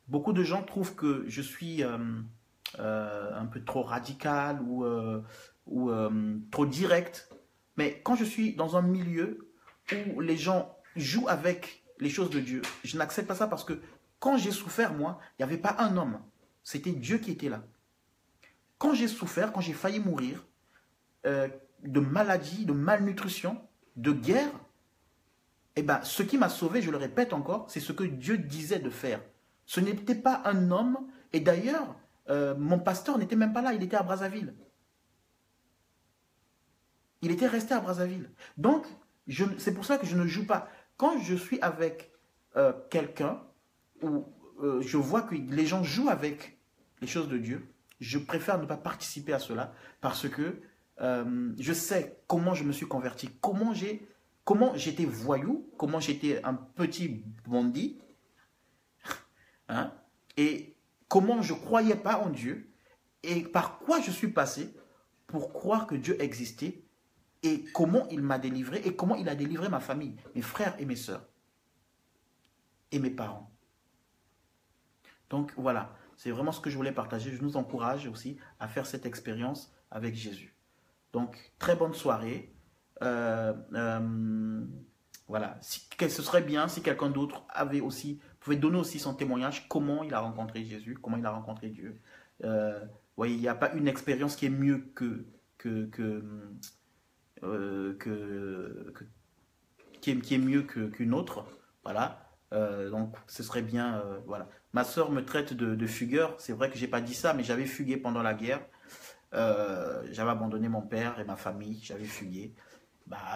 Beaucoup de gens trouvent que je suis un peu trop radical ou trop direct. Mais quand je suis dans un milieu où les gens jouent avec les choses de Dieu, je n'accepte pas ça parce que quand j'ai souffert, moi, il n'y avait pas un homme. C'était Dieu qui était là. Quand j'ai souffert, quand j'ai failli mourir, de maladie, de malnutrition, de guerre, eh ben, ce qui m'a sauvé, je le répète encore, c'est ce que Dieu disait de faire. Ce n'était pas un homme, et d'ailleurs, mon pasteur n'était même pas là, il était à Brazzaville. Il était resté à Brazzaville. Donc, c'est pour ça que je ne joue pas. Quand je suis avec quelqu'un, où je vois que les gens jouent avec les choses de Dieu, je préfère ne pas participer à cela, parce que je sais comment je me suis converti, comment j'étais voyou, comment j'étais un petit bandit, hein, et comment je ne croyais pas en Dieu, et par quoi je suis passé pour croire que Dieu existait, et comment il m'a délivré, et comment il a délivré ma famille, mes frères et mes sœurs, et mes parents. Donc voilà, c'est vraiment ce que je voulais partager. Je nous encourage aussi à faire cette expérience avec Jésus. Donc, très bonne soirée. Voilà, ce serait bien si quelqu'un d'autre pouvait donner aussi son témoignage, comment il a rencontré Jésus, comment il a rencontré Dieu. Voyez, il n'y a pas une expérience qui est mieux qui est mieux qu'une autre. Voilà. Donc, ce serait bien, voilà. Ma soeur me traite de fugueur. C'est vrai que je n'ai pas dit ça, mais j'avais fugué pendant la guerre. J'avais abandonné mon père et ma famille. J'avais fugué.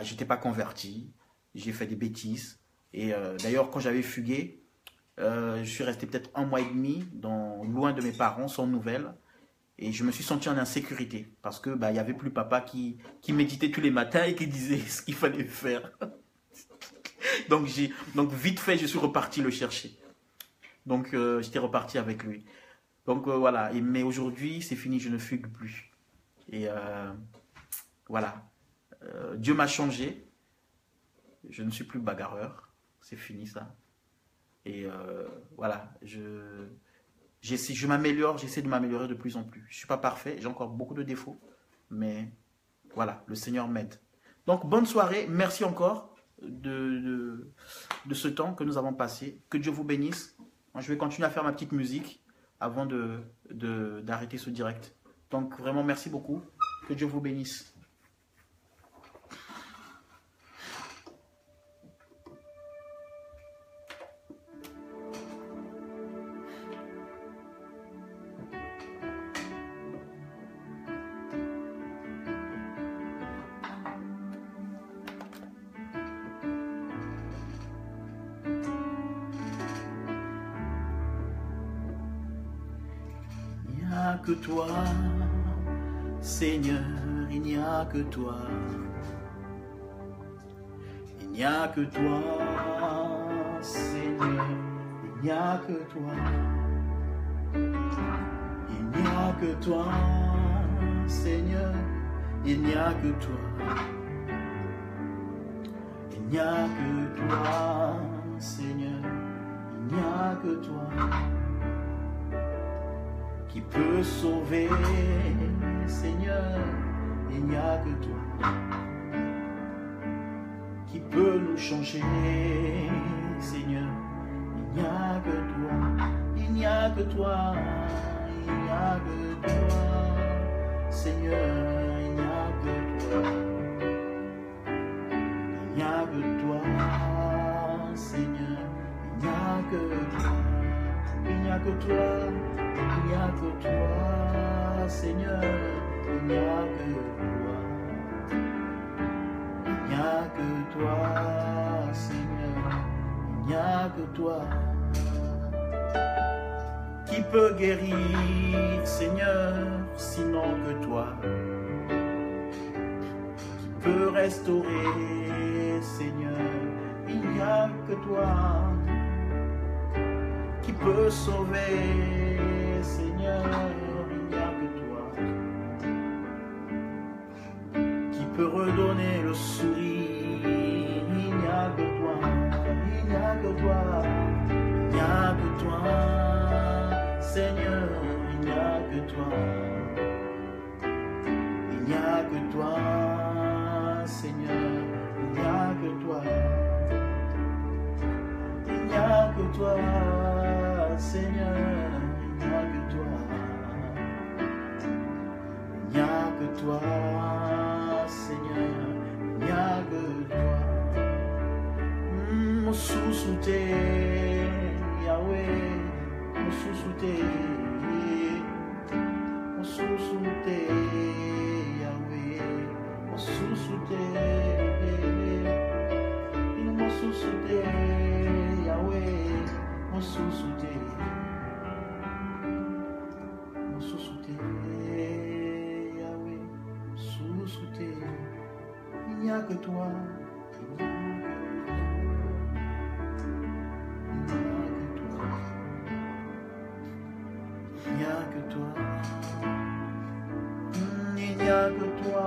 Je n'étais pas converti. J'ai fait des bêtises. Et d'ailleurs, quand j'avais fugué, Je suis resté peut-être 1 mois et demi loin de mes parents, sans nouvelles. Et je me suis senti en insécurité parce que il y avait plus papa qui méditait tous les matins et qui disait ce qu'il fallait faire. Donc vite fait, je suis reparti le chercher. Donc j'étais reparti avec lui. Donc voilà. Mais aujourd'hui, c'est fini, je ne fugue plus. Et voilà. Dieu m'a changé. Je ne suis plus bagarreur. C'est fini ça. Et voilà. Je m'améliore, j'essaie de m'améliorer de plus en plus. Je ne suis pas parfait, j'ai encore beaucoup de défauts. Mais voilà, le Seigneur m'aide. Donc bonne soirée. Merci encore de ce temps que nous avons passé. Que Dieu vous bénisse. Moi, je vais continuer à faire ma petite musique avant d'arrêter ce direct. Donc vraiment merci beaucoup. Que Dieu vous bénisse. Que toi, Seigneur, il n'y a que toi. Il n'y a que toi, Seigneur, il n'y a que toi. Il n'y a que toi, Seigneur, il n'y a que toi. Il n'y a que toi, Seigneur, il n'y a que toi. Qui peut sauver, Seigneur, il n'y a que toi. Qui peut nous changer, Seigneur, il n'y a que toi. Il n'y a que toi, il n'y a que toi, Seigneur, il n'y a que toi. Il n'y a que toi, Seigneur, il n'y a que toi. Il n'y a que toi. Il n'y a que toi, Seigneur, il n'y a que toi. Il n'y a que toi, Seigneur, il n'y a que toi. Qui peut guérir, Seigneur, sinon que toi? Qui peut restaurer, Seigneur, il n'y a que toi. Qui peut sauver, Seigneur, il n'y a que toi. Qui peut redonner le sourire, il n'y a que toi. Il n'y a que toi. Il n'y a que toi, Seigneur, il n'y a que toi. Il n'y a que toi, Seigneur, il n'y a que toi. Il n'y a que toi, Seigneur, il n'y a que toi. Il n'y a que toi, Seigneur, il n'y a que toi. Mon sous-souté, Yahweh, mon sous-souté, mon sous-souté, Yahweh, mon sous-souté, mon sous-souté, Yahweh, mon sous-souté. Il n'y a que toi, il n'y a que toi, il n'y a que toi,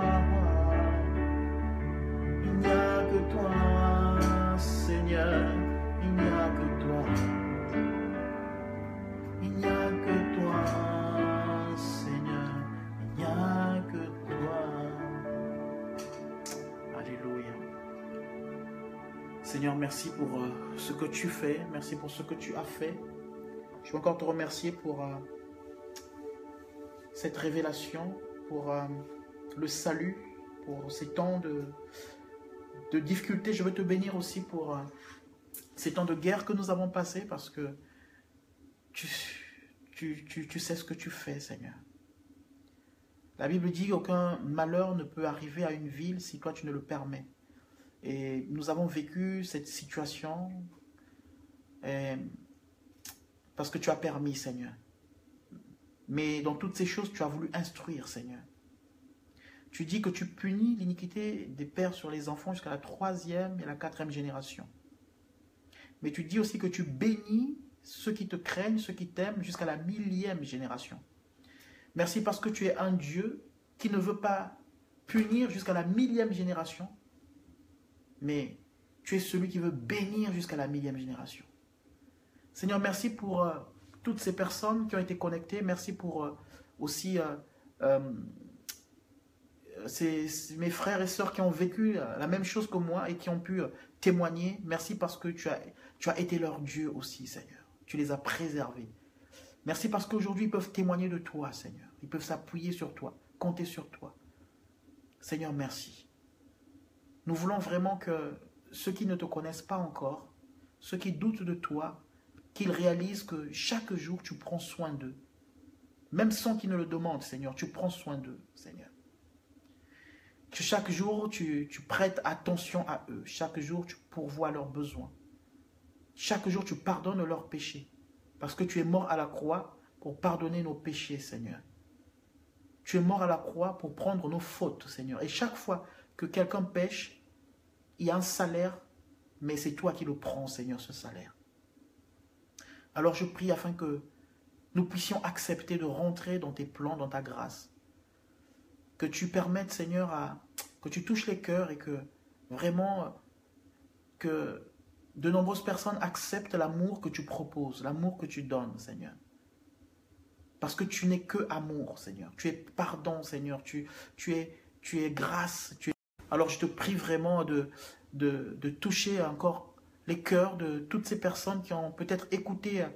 il n'y a que toi, Seigneur, il n'y a que toi, il n'y a que toi, Seigneur, il n'y a que toi. Alléluia. Seigneur, merci pour ce que tu fais. Merci pour ce que tu as fait. Je veux encore te remercier pour cette révélation, pour le salut, pour ces temps de difficulté. Je veux te bénir aussi pour ces temps de guerre que nous avons passés, parce que tu sais ce que tu fais, Seigneur. La Bible dit qu'aucun malheur ne peut arriver à une ville si toi tu ne le permets. Et nous avons vécu cette situation. Et parce que tu as permis, Seigneur. Mais dans toutes ces choses, tu as voulu instruire, Seigneur. Tu dis que tu punis l'iniquité des pères sur les enfants jusqu'à la 3e et la 4e génération. Mais tu dis aussi que tu bénis ceux qui te craignent, ceux qui t'aiment jusqu'à la 1000e génération. Merci parce que tu es un Dieu qui ne veut pas punir jusqu'à la 1000e génération, mais tu es celui qui veut bénir jusqu'à la 1000e génération. Seigneur, merci pour toutes ces personnes qui ont été connectées. Merci pour aussi mes frères et sœurs qui ont vécu la même chose que moi et qui ont pu témoigner. Merci parce que tu as été leur Dieu aussi, Seigneur. Tu les as préservés. Merci parce qu'aujourd'hui, ils peuvent témoigner de toi, Seigneur. Ils peuvent s'appuyer sur toi, compter sur toi. Seigneur, merci. Nous voulons vraiment que ceux qui ne te connaissent pas encore, ceux qui doutent de toi, qu'ils réalisent que chaque jour, tu prends soin d'eux. Même sans qu'ils ne le demandent, Seigneur, tu prends soin d'eux, Seigneur. Que chaque jour, tu prêtes attention à eux. Chaque jour, tu pourvois leurs besoins. Chaque jour, tu pardonnes leurs péchés. Parce que tu es mort à la croix pour pardonner nos péchés, Seigneur. Tu es mort à la croix pour prendre nos fautes, Seigneur. Et chaque fois que quelqu'un pêche, il y a un salaire, mais c'est toi qui le prends, Seigneur, ce salaire. Alors je prie afin que nous puissions accepter de rentrer dans tes plans, dans ta grâce. Que tu permettes, Seigneur, que tu touches les cœurs et que vraiment, que de nombreuses personnes acceptent l'amour que tu proposes, l'amour que tu donnes, Seigneur. Parce que tu n'es que amour, Seigneur. Tu es pardon, Seigneur. Tu es grâce. Alors je te prie vraiment de toucher encore les cœurs de toutes ces personnes qui ont peut-être écouté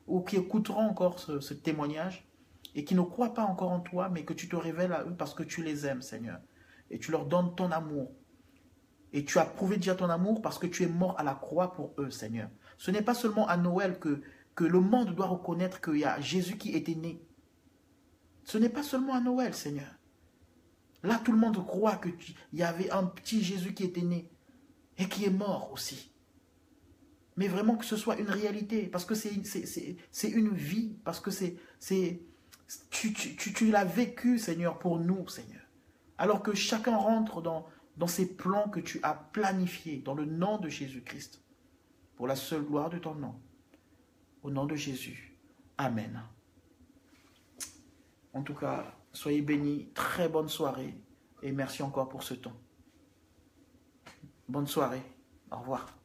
ou qui écouteront encore ce témoignage et qui ne croient pas encore en toi, mais que tu te révèles à eux parce que tu les aimes, Seigneur. Et tu leur donnes ton amour. Et tu as prouvé déjà ton amour parce que tu es mort à la croix pour eux, Seigneur. Ce n'est pas seulement à Noël que le monde doit reconnaître qu'il y a Jésus qui était né. Ce n'est pas seulement à Noël, Seigneur. Là, tout le monde croit qu'il y avait un petit Jésus qui était né et qui est mort aussi. Mais vraiment que ce soit une réalité, parce que c'est une vie, parce que tu l'as vécu, Seigneur, pour nous, Seigneur. Alors que chacun rentre dans ces plans que tu as planifiés, dans le nom de Jésus-Christ, pour la seule gloire de ton nom. Au nom de Jésus. Amen. En tout cas, soyez bénis. Très bonne soirée. Et merci encore pour ce temps. Bonne soirée. Au revoir.